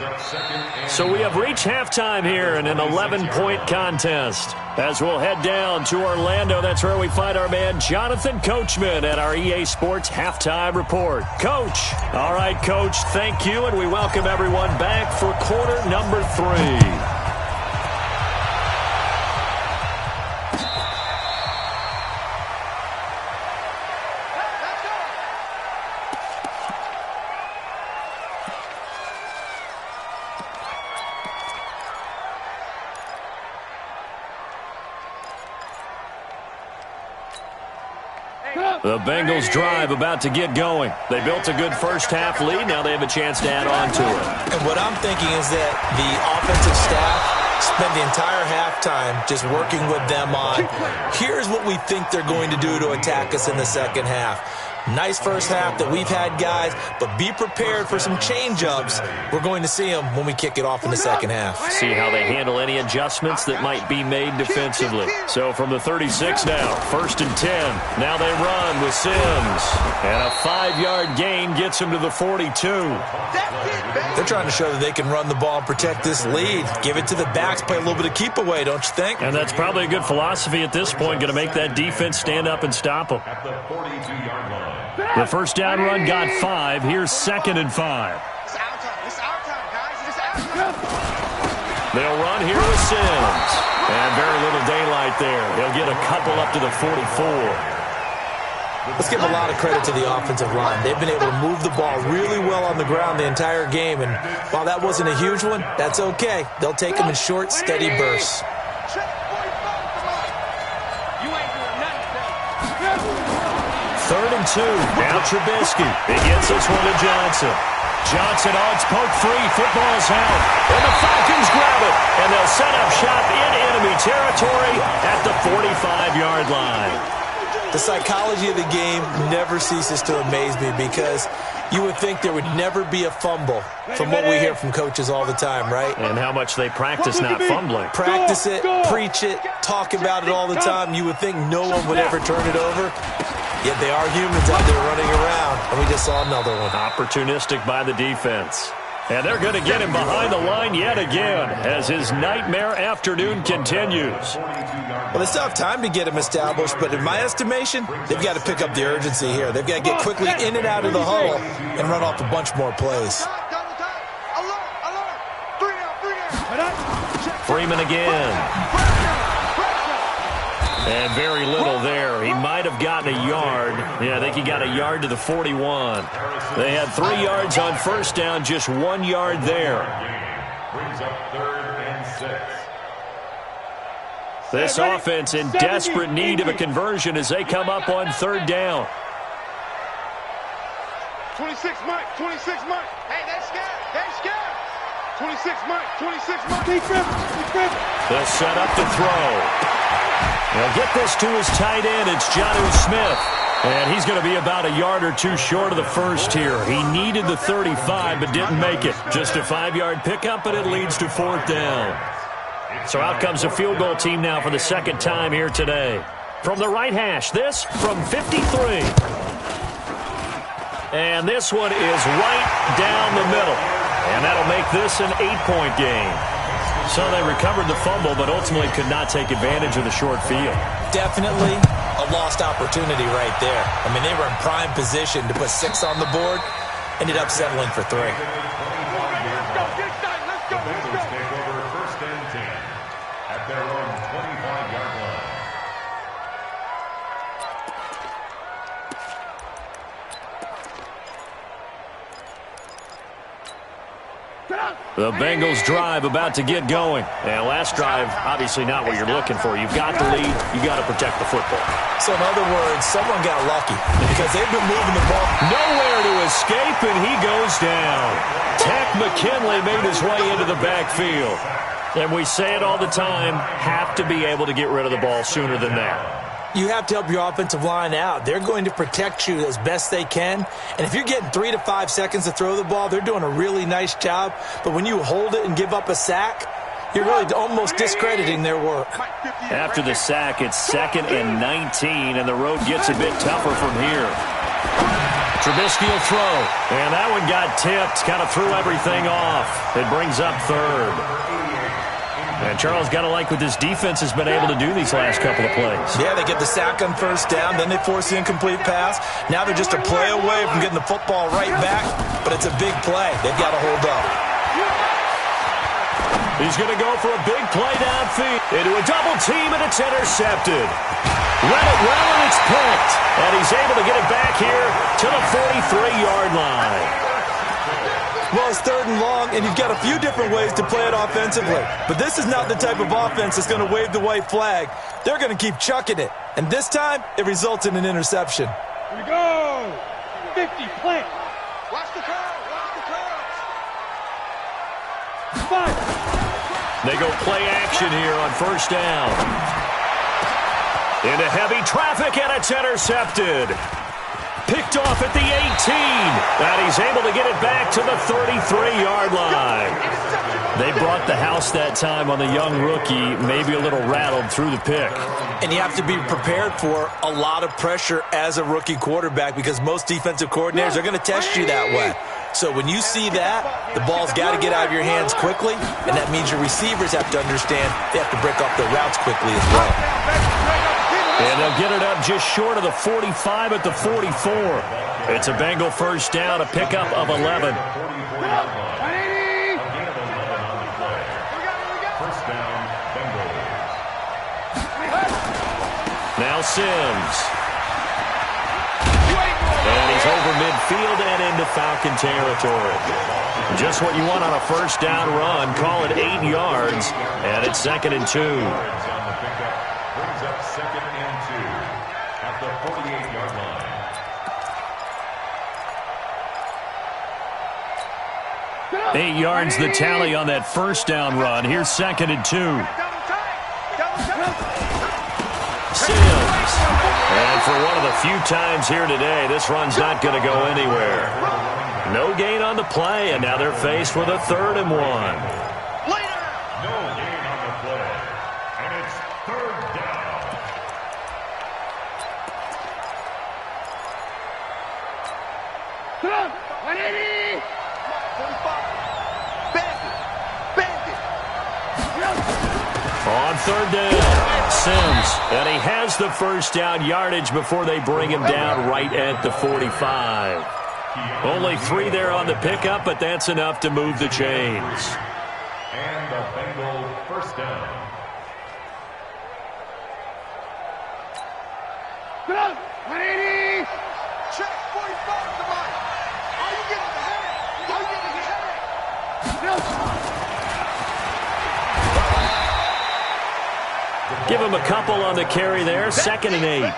So we have reached halftime here in an 11-point contest. As we'll head down to Orlando, that's where we find our man Jonathan Coachman at our EA Sports Halftime Report. Coach. All right, Coach, thank you, and we welcome everyone back for quarter number 3. The Bengals drive about to get going. They built a good first-half lead. Now they have a chance to add on to it. And what I'm thinking is that the offensive staff spent the entire halftime just working with them on, here's what we think they're going to do to attack us in the second half. Nice first half that we've had, guys, but be prepared for some change-ups. We're going to see them when we kick it off in the second half. See how they handle any adjustments that might be made defensively. So from the 36 now, 1st and 10. Now they run with Sims. And a 5-yard gain gets them to the 42. They're trying to show that they can run the ball and protect this lead. Give it to the backs, play a little bit of keep away, don't you think? And that's probably a good philosophy at this point, going to make that defense stand up and stop them. At the 42-yard line. The first down run got 5. Here's 2nd and 5. It's our time. It's our time, guys. It's our time. They'll run here with Sims. And very little daylight there. He'll get a couple up to the 44. Let's give a lot of credit to the offensive line. They've been able to move the ball really well on the ground the entire game. And while that wasn't a huge one, that's okay. They'll take them in short, steady bursts. Third and 2. Now Trubisky. He gets this one to Johnson. Johnson odds poke free. Football's out. And the Falcons grab it. And they'll set up shop in enemy territory at the 45-yard line. The psychology of the game never ceases to amaze me because you would think there would never be a fumble from what we hear from coaches all the time, right? And how much they practice not fumbling. Practice it, preach it, talk about it all the time. You would think no one would ever turn it over. Yet they are humans out there running around, and we just saw another one. Opportunistic by the defense. And they're going to get him behind the line yet again as his nightmare afternoon continues. Well, they still have time to get him established, but in my estimation, they've got to pick up the urgency here. They've got to get quickly in and out of the huddle and run off a bunch more plays. Freeman again. And very little there. He might have gotten a yard. Yeah, I think he got a yard to the 41. They had 3 yards on first down, just 1 yard there. Brings up 3rd and 6. This offense in desperate need of a conversion as they come up on 3rd down. 26 Mike, 26 Mike. Hey, they're scared. They're scared. 26 Mike, 26 Mike. They'll set up to throw. He'll get this to his tight end. It's Jonnu Smith. And he's going to be about a yard or 2 short of the first here. He needed the 35 but didn't make it. Just a 5-yard pickup, and it leads to 4th down. So out comes a field goal team now for the 2nd time here today. From the right hash, this from 53. And this one is right down the middle. And that'll make this an 8-point game. So they recovered the fumble, but ultimately could not take advantage of the short field. Definitely a lost opportunity right there. I mean, they were in prime position to put 6 on the board, ended up settling for 3. Let's go. The Bengals take over 1st and 10 at their own 25-yard line. The Bengals drive about to get going. And last drive, obviously not what you're looking for. You've got the lead. You've got to protect the football. So in other words, someone got lucky because they've been moving the ball. Nowhere to escape, and he goes down. Tech McKinley made his way into the backfield. And we say it all the time, have to be able to get rid of the ball sooner than that. You have to help your offensive line out. They're going to protect you as best they can. And if you're getting 3 to 5 seconds to throw the ball, they're doing a really nice job. But when you hold it and give up a sack, you're really almost discrediting their work. After the sack, it's 2nd and 19, and the road gets a bit tougher from here. Trubisky will throw, and that one got tipped, kind of threw everything off. It brings up 3rd. And Charles got to like what this defense has been able to do these last couple of plays. Yeah, they get the sack on first down, then they force the incomplete pass. Now they're just a play away from getting the football right back, but it's a big play. They've got to hold up. He's going to go for a big play downfield. Into a double team, and it's intercepted. Read it well, and it's picked. And he's able to get it back here to the 43-yard line. Well, it's 3rd and long, and you've got a few different ways to play it offensively. But this is not the type of offense that's going to wave the white flag. They're going to keep chucking it. And this time, it results in an interception. Here we go. 50, plant. Watch the curve. Watch the curve. 5. They go play action here on first down. Into heavy traffic, and it's intercepted. Picked off at the 18. And he's able to get it back to the 33-yard line. They brought the house that time on the young rookie, maybe a little rattled through the pick. And you have to be prepared for a lot of pressure as a rookie quarterback because most defensive coordinators are going to test you that way. So when you see that, the ball's got to get out of your hands quickly, and that means your receivers have to understand they have to break off their routes quickly as well. And they'll get it up just short of the 45 at the 44. It's a Bengal first down, a pickup of 11. First down, Bengals. Now Sims. And he's over midfield and into Falcon territory. Just what you want on a first down run. Call it 8 yards, and it's 2nd and 2. Brings up 2nd and 2 at the 48-yard line. 8 yards the tally on that first down run. Here's 2nd and 2. Sims. And for one of the few times here today, this run's not going to go anywhere. No gain on the play, and now they're faced with a 3rd and 1. No gain on the play, and it's 3rd down. Come on, 180. 45. Bandit. On 3rd down, Sims. And he has the first down yardage before they bring him down right at the 45. Only 3 there on the pickup, but that's enough to move the chains. And the Bengals first down. Come on, 180. Check 45 to mine. Are you getting the head? Are you getting the head? Give him a couple on the carry there. 2nd and 8.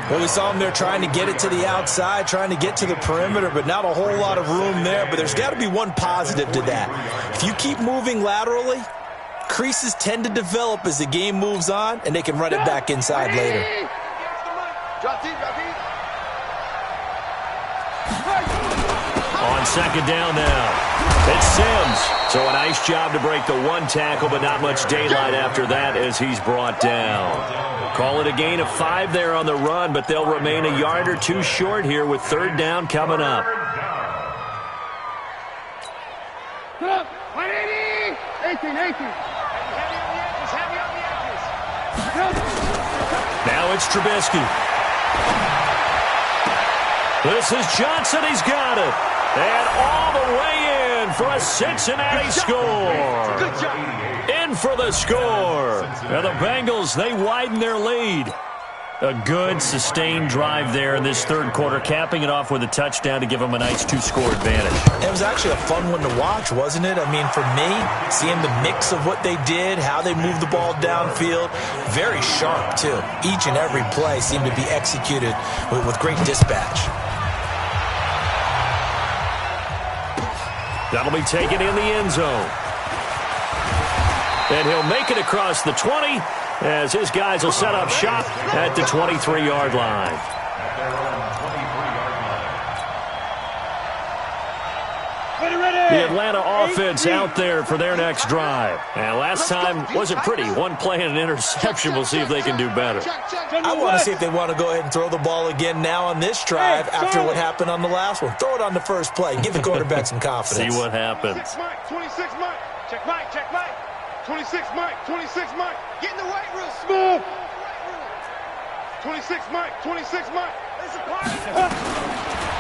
Well, we saw him there trying to get it to the outside, trying to get to the perimeter, but not a whole lot of room there. But there's got to be one positive to that. If you keep moving laterally, creases tend to develop as the game moves on, and they can run it back inside later. Drop deep, drop deep. On 2nd down now, it's Sims. So a nice job to break the 1 tackle, but not much daylight after that as he's brought down. Call it a gain of 5 there on the run, but they'll remain a yard or 2 short here with 3rd down coming up. Come on, 180. 18. Heavy on the edges. Now it's Trubisky. This is Johnson. He's got it. And all the way in for a Cincinnati score. In for the score. And the Bengals, they widen their lead. A good, sustained drive there in this 3rd quarter, capping it off with a touchdown to give them a nice 2-score advantage. It was actually a fun one to watch, wasn't it? I mean, for me, seeing the mix of what they did, how they moved the ball downfield, very sharp, too. Each and every play seemed to be executed with great dispatch. That'll be taken in the end zone. And he'll make it across the 20 as his guys will set up shop at the 23-yard line. At their own 23-yard line. The Atlanta offense out there for their next drive. And last time wasn't pretty. 1 play and an interception. We'll see if they can do better. I want to see if they want to go ahead and throw the ball again now on this drive after what happened on the last one. Throw it on the first play. Give the quarterback some confidence. See what happens. 26 Mike. Check Mike. 26 Mike. Get in the weight room. Smooth. 26 Mike. It's a party.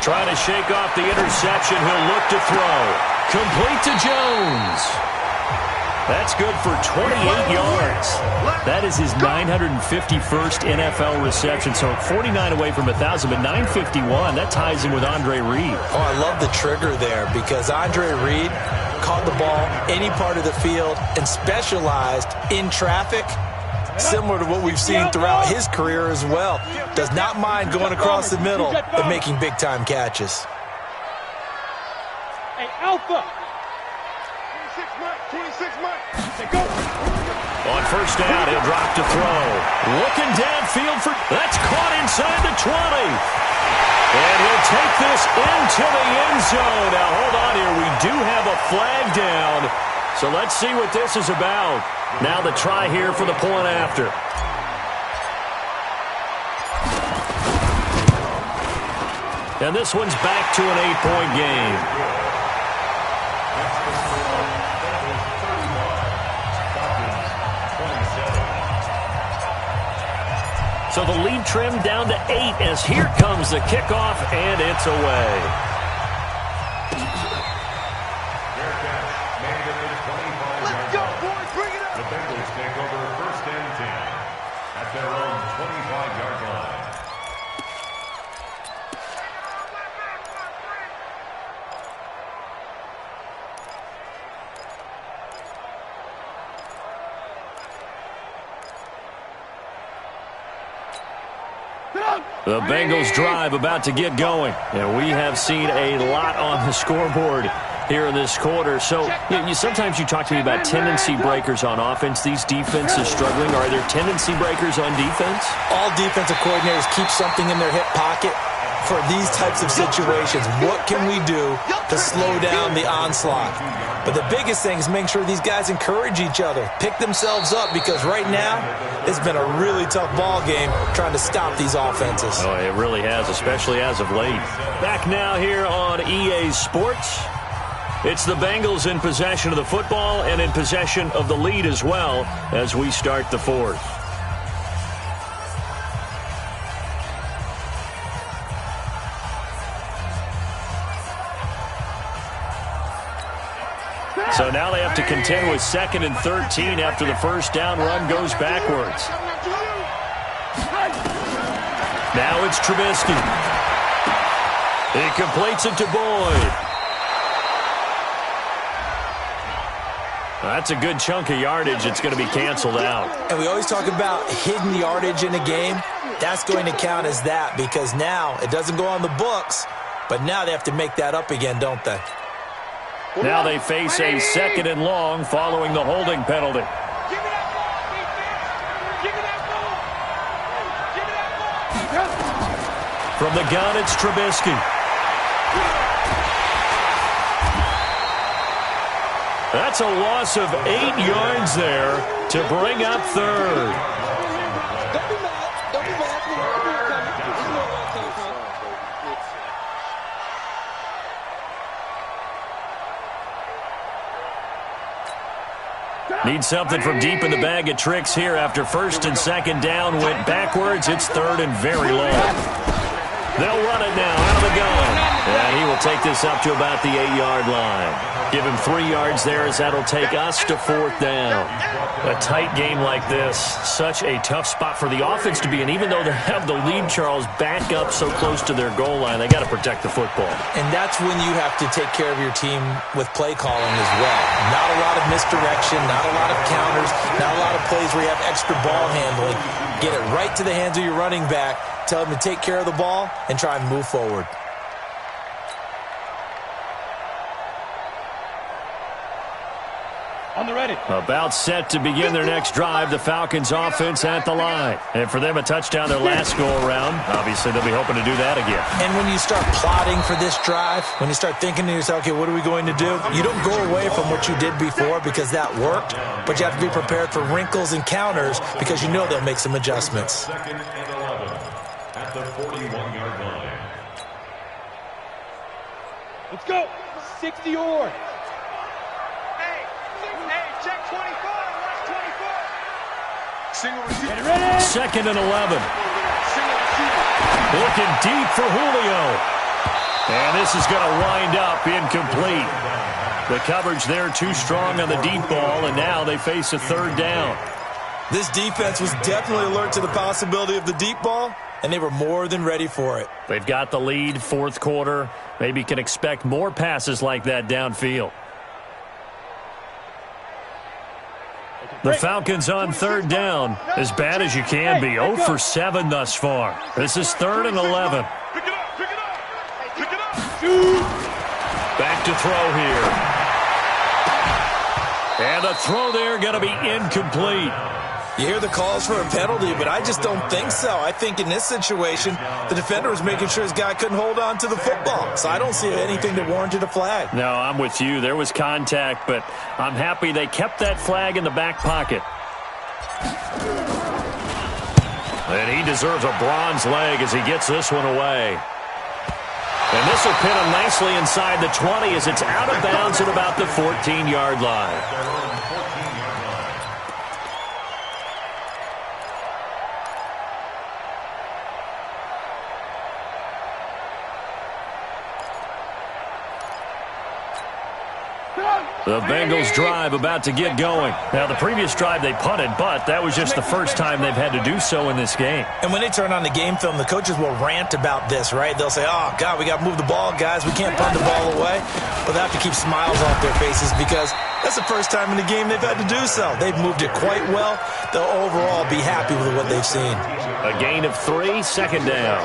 Trying to shake off the interception. He'll look to throw. Complete to Jones. That's good for 28 yards. That is his 951st NFL reception. So 49 away from 1,000, but 951. That ties him with Andre Reed. Oh, I love the trigger there because Andre Reed caught the ball any part of the field and specialized in traffic similar to what we've seen throughout his career as well. Does not mind going across the middle and making big-time catches. Hey, Alpha. 26 months. Say go. On first down, he'll drop to throw. Looking downfield for... That's caught inside the 20. And he'll take this into the end zone. Now, hold on here. We do have a flag down. So let's see what this is about. Now the try here for the point after. And this one's back to an 8-point game. So the lead trimmed down to 8 as here comes the kickoff, and it's away. Let's go, boys. Bring it up. The Bengals take over first and 10 at their own 25-yard line. The Bengals drive about to get going. And we have seen a lot on the scoreboard here in this quarter. So sometimes you talk to me about tendency breakers on offense. These defenses struggling. Are there tendency breakers on defense? All defensive coordinators keep something in their hip pocket for these types of situations. What can we do to slow down the onslaught? But the biggest thing is make sure these guys encourage each other, pick themselves up, because right now it's been a really tough ball game trying to stop these offenses. Oh, it really has, especially as of late. Back now here on EA Sports. It's the Bengals in possession of the football and in possession of the lead as well as we start the fourth. So now they have to contend with 2nd and 13 after the first down run goes backwards. Now it's Trubisky. He completes it to Boyd. That's a good chunk of yardage. It's going to be canceled out. And we always talk about hidden yardage in a game. That's going to count as that, because now it doesn't go on the books, but now they have to make that up again, don't they? Now they face a 2nd and long following the holding penalty. Give me that ball, defense. Give me that ball. Give me that ball. From the gun, it's Trubisky. That's a loss of 8 yards there to bring up 3rd. Don't be mad. Don't be mad. We know where it came from. Need something from deep in the bag of tricks here after 1st and 2nd down went backwards. It's 3rd and very long. They'll run it now out of the gun. And he will take this up to about the 8-yard line. Give him 3 yards there as that'll take us to 4th down. A tight game like this, such a tough spot for the offense to be in. Even though they have the lead, Charles, back up so close to their goal line, they got to protect the football. And that's when you have to take care of your team with play calling as well. Not a lot of misdirection, not a lot of counters, not a lot of plays where you have extra ball handling. Get it right to the hands of your running back, tell him to take care of the ball, and try and move forward. On the ready. About set to begin their next drive, the Falcons offense at the line. And for them, a touchdown their last go-around. Obviously, they'll be hoping to do that again. And when you start plotting for this drive, when you start thinking to yourself, okay, what are we going to do? You don't go away from what you did before because that worked, but you have to be prepared for wrinkles and counters because you know they'll make some adjustments. 2nd and 11 at the 41-yard line. Let's go. 60 yards. Check 24. Watch 24. Single receiver. Ready? 2nd and 11. Single receiver. Looking deep for Julio. And this is going to wind up incomplete. The coverage there too strong on the deep ball, and now they face a 3rd down. This defense was definitely alert to the possibility of the deep ball, and they were more than ready for it. They've got the lead, 4th quarter. Maybe can expect more passes like that downfield. The Falcons on third down, as bad as you can be. 0 for 7 thus far. This is 3rd and 11. Pick it up, pick it up, pick it up. Back to throw here. And the throw there going to be incomplete. You hear the calls for a penalty, but I just don't think so. I think in this situation, the defender was making sure his guy couldn't hold on to the football. So I don't see anything that warranted a flag. No, I'm with you. There was contact, but I'm happy they kept that flag in the back pocket. And he deserves a bronze leg as he gets this one away. And this will pin him nicely inside the 20 as it's out of bounds at about the 14-yard line. The Bengals drive about to get going. Now, the previous drive they punted, but that was just the first time they've had to do so in this game. And when they turn on the game film, the coaches will rant about this, right? They'll say, oh, God, we got to move the ball, guys. We can't punt the ball away. But they have to keep smiles off their faces because that's the first time in the game they've had to do so. They've moved it quite well. They'll overall be happy with what they've seen. A gain of 3, second down.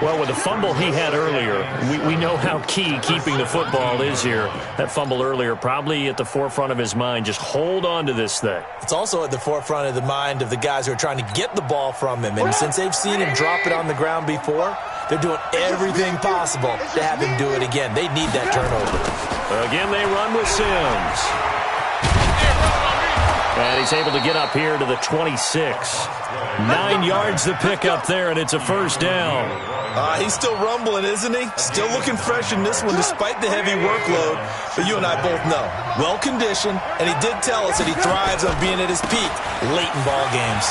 Well, with the fumble he had earlier, we know how key keeping the football is here. That fumble earlier probably at the forefront of his mind. Just hold on to this thing. It's also at the forefront of the mind of the guys who are trying to get the ball from him. And since they've seen him drop it on the ground before, they're doing everything possible to have him do it again. They need that turnover. Again, they run with Sims. And he's able to get up here to the 26. 9 yards to pick up there, and it's a first down. He's still rumbling, isn't he? Still looking fresh in this one despite the heavy workload. But you and I both know, well-conditioned, and he did tell us that he thrives on being at his peak late in ball games.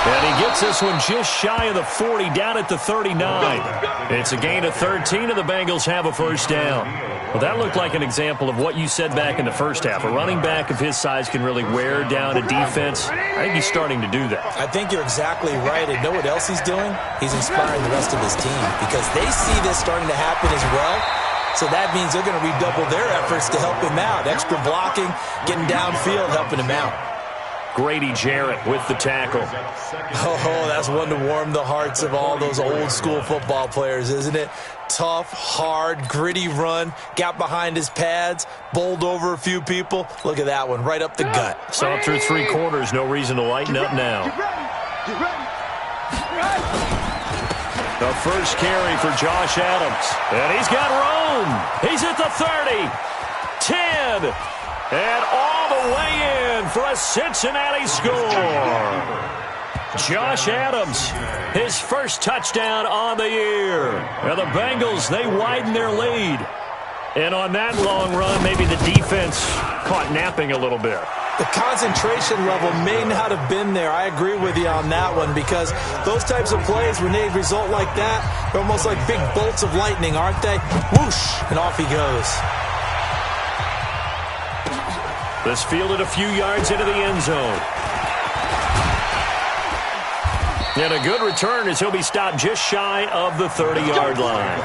And he gets this one just shy of the 40, down at the 39. It's a gain of 13, and the Bengals have a first down. Well, that looked like an example of what you said back in the first half. A running back of his size can really wear down a defense. I think he's starting to do that. I think you're exactly right. And know what else he's doing? He's inspiring the rest of his team because they see this starting to happen as well. So that means they're going to redouble their efforts to help him out. Extra blocking, getting downfield, helping him out. Grady Jarrett with the tackle. Oh, that's one to warm the hearts of all those old-school football players, isn't it? Tough, hard, gritty run. Got behind his pads, bowled over a few people. Look at that one, right up the gut. Saw it through 3 quarters. No reason to lighten up now. The first carry for Josh Adams. And he's got room. He's at the 30. 10. And all the way in for a Cincinnati score. Josh Adams, his first touchdown on the year. And the Bengals, they widen their lead. And on that long run, maybe the defense caught napping a little bit. The concentration level may not have been there. I agree with you on that one because those types of plays, when they result like that, they're almost like big bolts of lightning, aren't they? Whoosh, and off he goes. This fielded a few yards into the end zone. And a good return as he'll be stopped just shy of the 30-yard line.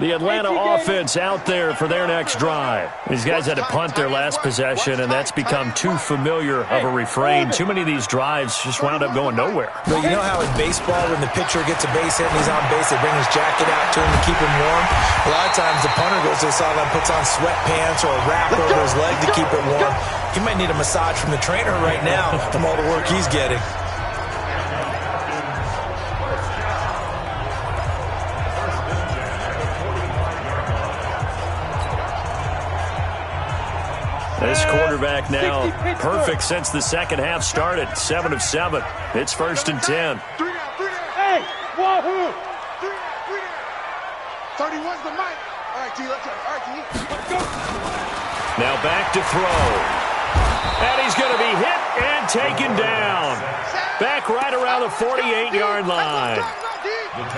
The Atlanta offense out there for their next drive. These guys had to punt their last possession, and that's become too familiar of a refrain. Too many of these drives just wound up going nowhere. Well, you know how in baseball, when the pitcher gets a base hit and he's on base, they bring his jacket out to him to keep him warm? A lot of times the punter goes to the sideline, puts on sweatpants or a wrap over his leg to keep it warm. He might need a massage from the trainer right now from all the work he's getting. This quarterback now perfect since the second half started. 7 of 7. It's 1st and 10. Hey, wahoo! 31's the mic. All right, T, let's go. Now back to throw. And he's going to be hit and taken down. Back right around the 48-yard line.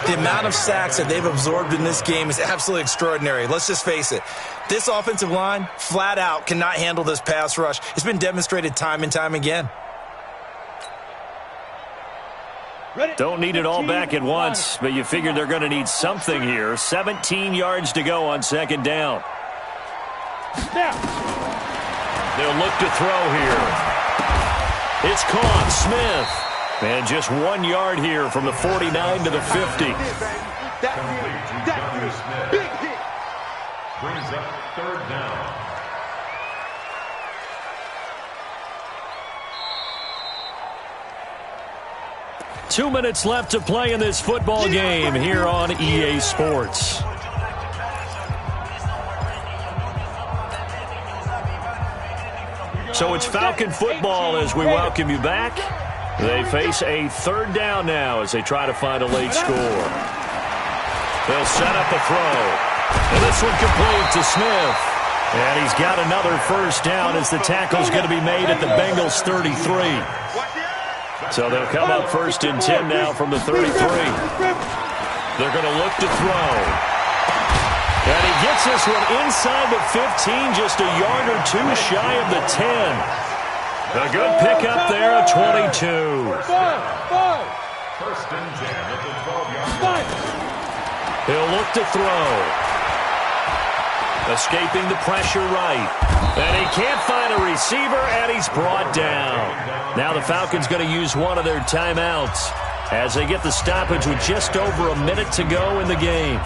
The amount of sacks that they've absorbed in this game is absolutely extraordinary. Let's just face it. This offensive line, flat out, cannot handle this pass rush. It's been demonstrated time and time again. Don't need it all back at once, but you figure they're going to need something here. 17 yards to go on second down. They'll look to throw here. It's caught. Smith. And just 1 yard here from the 49 to the 50. Big hit. Brings up third down. Two minutes left to play in this football game here on EA Sports. So it's Falcon football as we welcome you back. They face a third down now as they try to find a late score. They'll set up a throw. And this one complete to Smith. And he's got another first down as the tackle's going to be made at the Bengals 33. So they'll come up first and 10 now from the 33. They're going to look to throw. And he gets this one inside the 15, just a yard or two shy of the 10. A good pickup there at 22. First and 10 at the 12-yard line. He'll look to throw. Escaping the pressure right. And he can't find a receiver, and he's brought down. Now the Falcons going to use one of their timeouts as they get the stoppage with just over a minute to go in the game.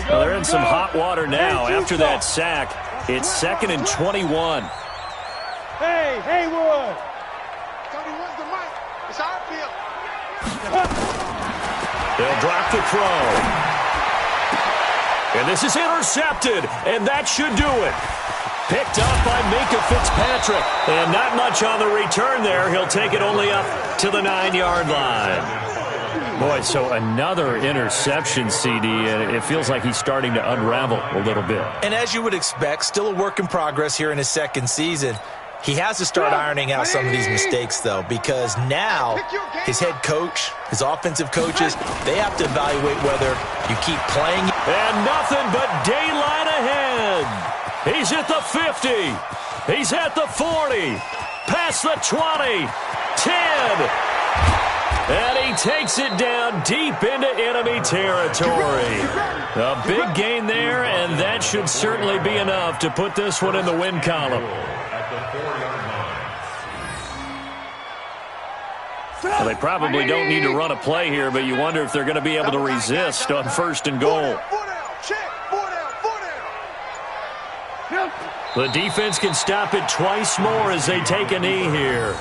Well, they're in some hot water now after that sack. It's 2nd and 21. Hey, Haywood. Tony, where's the mic? It's our field. They'll drop the throw. And this is intercepted, and that should do it. Picked up by Minka Fitzpatrick. And not much on the return there. He'll take it only up to the 9-yard line. Boy, so another interception, CD, and it feels like he's starting to unravel a little bit. And as you would expect, still a work in progress here in his second season. He has to start ironing out some of these mistakes, though, because now his head coach, his offensive coaches, they have to evaluate whether you keep playing. And nothing but daylight ahead. He's at the 50. He's at the 40. Past the 20. 10. And he takes it down deep into enemy territory. A big gain there, and that should certainly be enough to put this one in the win column. Well, they probably don't need to run a play here, but you wonder if they're going to be able to resist on first and goal. The defense can stop it twice more as they take a knee here.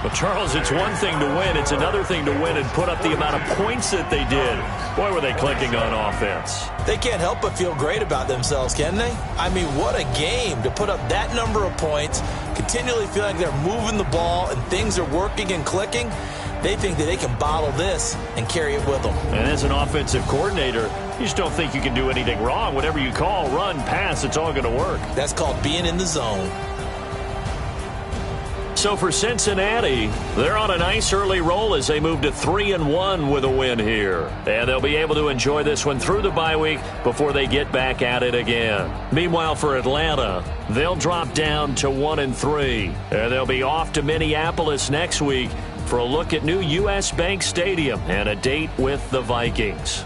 But, Charles, it's one thing to win. It's another thing to win and put up the amount of points that they did. Boy, were they clicking on offense. They can't help but feel great about themselves, can they? I mean, what a game to put up that number of points, continually feel like they're moving the ball and things are working and clicking. They think that they can bottle this and carry it with them. And as an offensive coordinator, you just don't think you can do anything wrong. Whatever you call, run, pass, it's all going to work. That's called being in the zone. So for Cincinnati, they're on a nice early roll as they move to 3-1 with a win here. And they'll be able to enjoy this one through the bye week before they get back at it again. Meanwhile, for Atlanta, they'll drop down to 1-3. And they'll be off to Minneapolis next week for a look at new U.S. Bank Stadium and a date with the Vikings.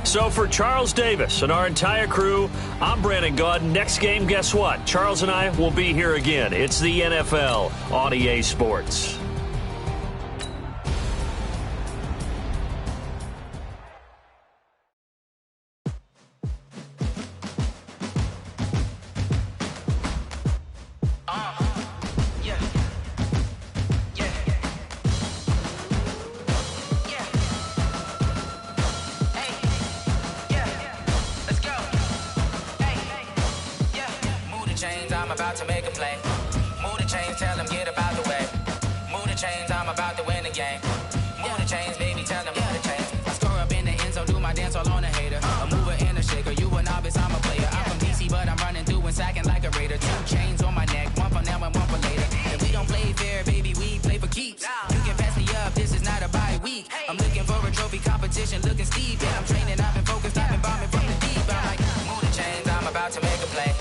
So for Charles Davis and our entire crew, I'm Brandon Gaud. Next game, guess what? Charles and I will be here again. It's the NFL on EA Sports. I'm about to make a play. Move the chains, tell them get about the way. Move the chains, I'm about to win the game. Move the chains, baby, tell them move the chains. I score up in the end zone, do my dance all on a hater. A mover and a shaker, you a novice, I'm a player. I'm from DC, but I'm running through and sacking like a raider. 2 chains on my neck, one for now and one for later. And we don't play fair, baby, we play the week. I'm looking for a trophy competition, looking steep. Yeah, I'm training, I've been focused, I've been bombing from the deep. I'm like, move the chains, I'm about to make a play.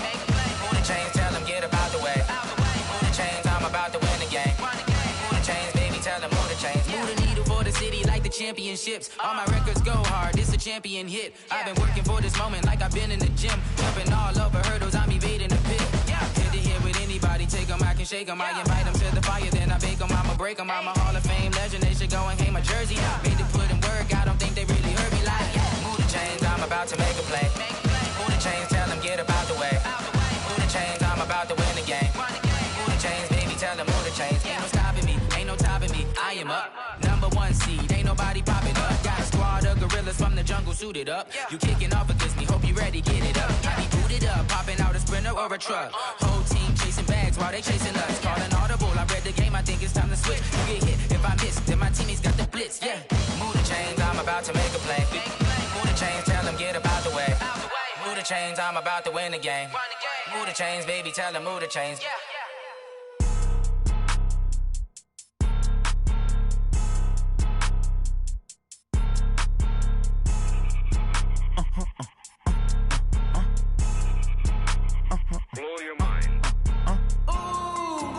Move the chains, tell them get about the way. Move the chains, I'm about to win the game. Move the chains, baby, tell them move the chains. Move the needle for the city like the championships. All my records go hard, this a champion hit. I've been working for this moment like I've been in the gym. Jumping all over hurdles, I'm evading the pit. Hit to hit with anybody, take them, I can shake them. I invite them to the fire, then I bake them. I'ma break them, I'm a Hall of Fame legend. They should go and hang my jersey. Made to put in work, I don't think they really heard me like, move the chains, I'm about to make a play. Move the chains, tell them get about the way. Move the chains, I'm about to win the game. Move the chains, baby, tell them move the chains. Ain't no stopping me, ain't no topping me. I am up, #1 seed, ain't nobody popping up. Got a squad of gorillas from the jungle suited up. You kicking off against me, hope you ready, get it up. I be booted up, popping out a Sprinter or a truck. Whole team chasing bags while they chasing us. Calling audible, I read the game, I think it's time to switch. You get hit, if I miss, then my teammates got the blitz, yeah. Move the chains, I'm about to make a play. Move the chains, tell them get about the way. Move the chains, I'm about to win the game. Move the chains, baby, tell them move the chains. Blow your mind. Ooh,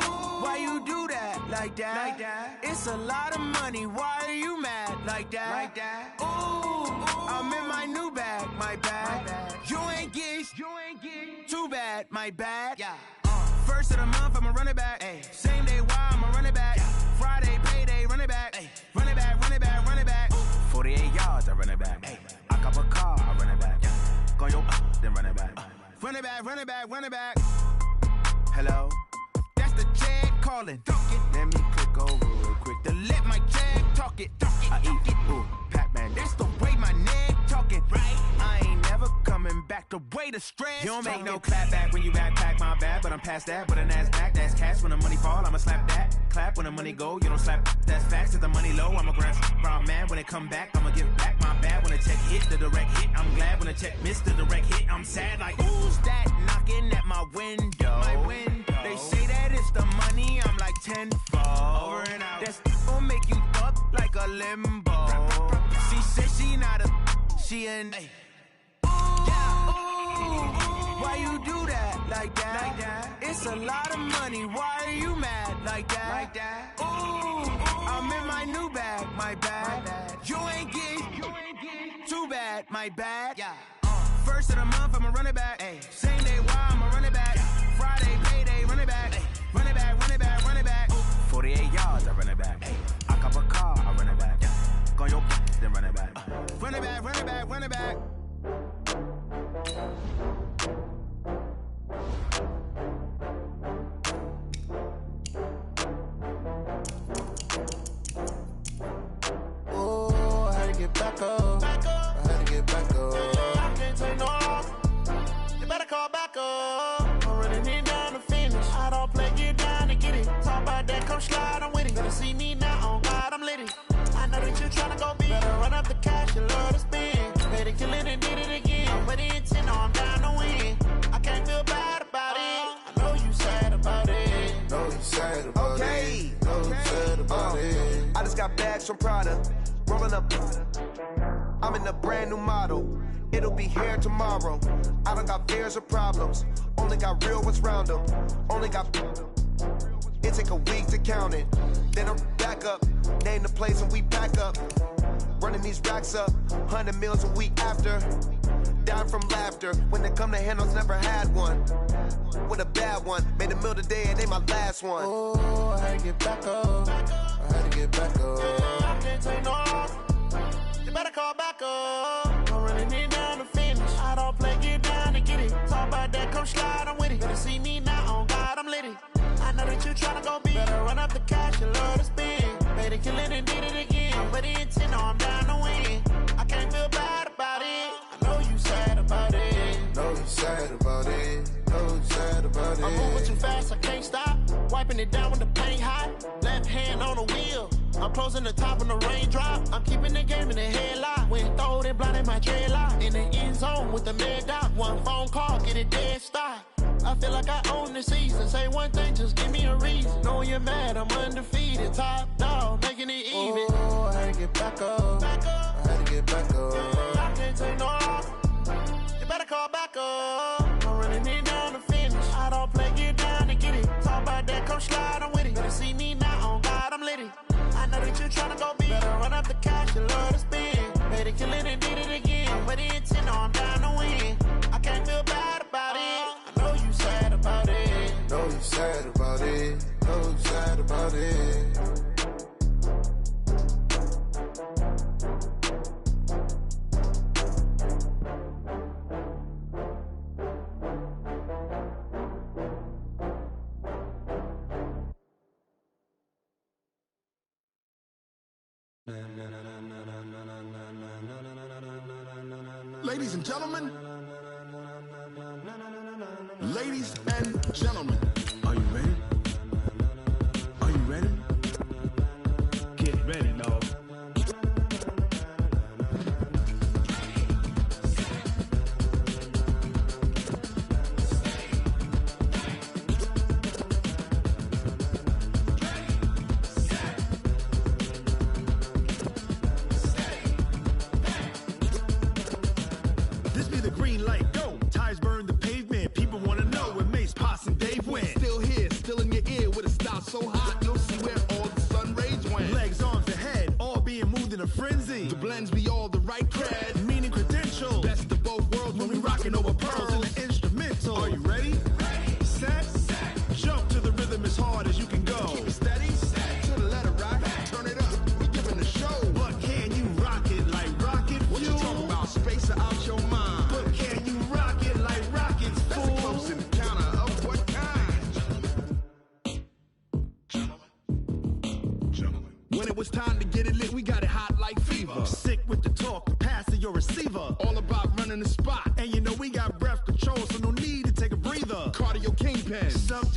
why you do that like that? Like that? It's a lot of money. Why are you mad like that? Like that? Ooh, I'm in my new bag, my bag. You ain't get too bad, my bad. Yeah. First of the month, I'ma run it back. Ay. Same day, why I'ma run it back. Friday, payday, run it back. Ay. Run it back, run it back, run it back. 48 yards, I run it back. Ay. I cop a car, I run it back. Go yo, then run it back. Run it back, run it back, run it back. Hello, that's the jag calling. Let me click over real quick to let my jag talk it. I eat it, ooh, Pac-Man. That's the way my neck talking. Right, I ain't never coming back the way the stress. You don't make no clap back when you backpack, my bad. But I'm past that with an ass back. That's cash when the money fall. I'ma slap that. Clap when the money go. You don't slap. That's facts. If the money low, I'ma grab brown man. When it come back, I'ma give back my bad. When the check hit, the direct hit. I'm glad when the check missed the direct hit. I'm sad like who's that knocking at my window? My window. They say that it's the money. I'm like tenfold. Over and out. That's gon' make you up like a limbo. She said she not a. She an. Why you do that like that? Like that? It's a lot of money. Why are you mad like that? Like that? Ooh, I'm in my new bag, my bag. You ain't get too bad, my bad. Yeah. First of the month, I'ma run it back. Ay. Same day, why I'ma run it back. Friday, payday, run it back. Ay. Run it back, run it back, run it back. 48 yards, I run it back. Ay. I cop a car, I run it back. Go yo, then run it back. Run it back, run it back, run it back. Get back up. I had to get back up. I can't take no loss. You better call back up. I'm running it down to finish. I don't play, get down to get it. Talk about that, come slide, I'm with it. Better see me now, on God, I'm lit it. I know that you tryna go big. Better run up the cash, you love to spend. Better kill it and did it again. I'm with the intent, no, I'm down to win. I can't feel bad about it. I know you sad about it. Know you sad about it. Know you sad about it. I just got bags from Prada. Rolling up, I'm in a brand new model. It'll be here tomorrow. I don't got fears or problems. Only got real ones round them. Only got. It take a week to count it. Then I'm back up. Name the place and we pack up. Running these racks up. 100 meals a week after. Down from laughter. When they come to handles, never had one. With a bad one. Made a meal today and they my last one. Oh, I had to get back up. I had to get back up. I can't take no loss. You better call back up. I'm running it down to finish. I don't play, get down to get it. Talk about that, come slide, I'm with it. Better see me now, on God, I'm lit it. I know that you tryna go big. Better run up the cash, you love to spend. Better kill it and did it again. I'm with the intent, no, I'm down to win. I can't feel bad about it. I know you sad about it. Know you sad about it. Know you sad about it. I'm moving too fast, I can't stop. Wiping it down when the paint hot. Left hand on the wheel. I'm closing the top when the raindrop. I'm keeping the game in the headlock. When throwed and blinded my dreadlock. In the end zone with the mad dot. One phone call, get it dead stop. I feel like I own the season. Say one thing, just give me a reason. Know you're mad, I'm undefeated. Top dog, making it even. Oh, I had to get back up. I had to get back up. I can't take no loss. You better call back up. I'm running it down to finish. I don't play, get down to get it. Talk about that, come slide, I'm with it. Better see me now, on God, I'm litty. I know that you're trying to go big. Better run up the cash, you love to spend. Made it, kill it, and did it again. I'm with the intent, I'm down to win. I can't feel bad about it. I know you sad about it. Know you sad about it. Know you sad about it. Ladies and gentlemen, ladies and gentlemen, are you ready? Are you ready? Get ready, dog. This be the green light, go. Tires burn the pavement. People wanna know where Mace, Potts, and Dave went. Still here, still in your ear with a style so hot, you'll see where all the sun rays went. Legs, arms, and head, all being moved in a frenzy. The blends be all the right cred, meaning credentials. Best of both worlds when we rockin' over pearls in the instrumental. Are you ready? Ready. Set. Jump to the rhythm as hard as you can go. Keep it steady. To the letter right. Turn it up. We giving the show. But can you rock it like rocket fuel? What you talking about? Space out your mind. But can you rock it like rockets, fool? That's a close encounter of what kind? Gentlemen. When it was time to get it lit, we got it hot like fever. Sick with the talk, the pass to your receiver. All about running the spot. And you know we got breath control, so no need to take a breather. Cardio kingpin. Sub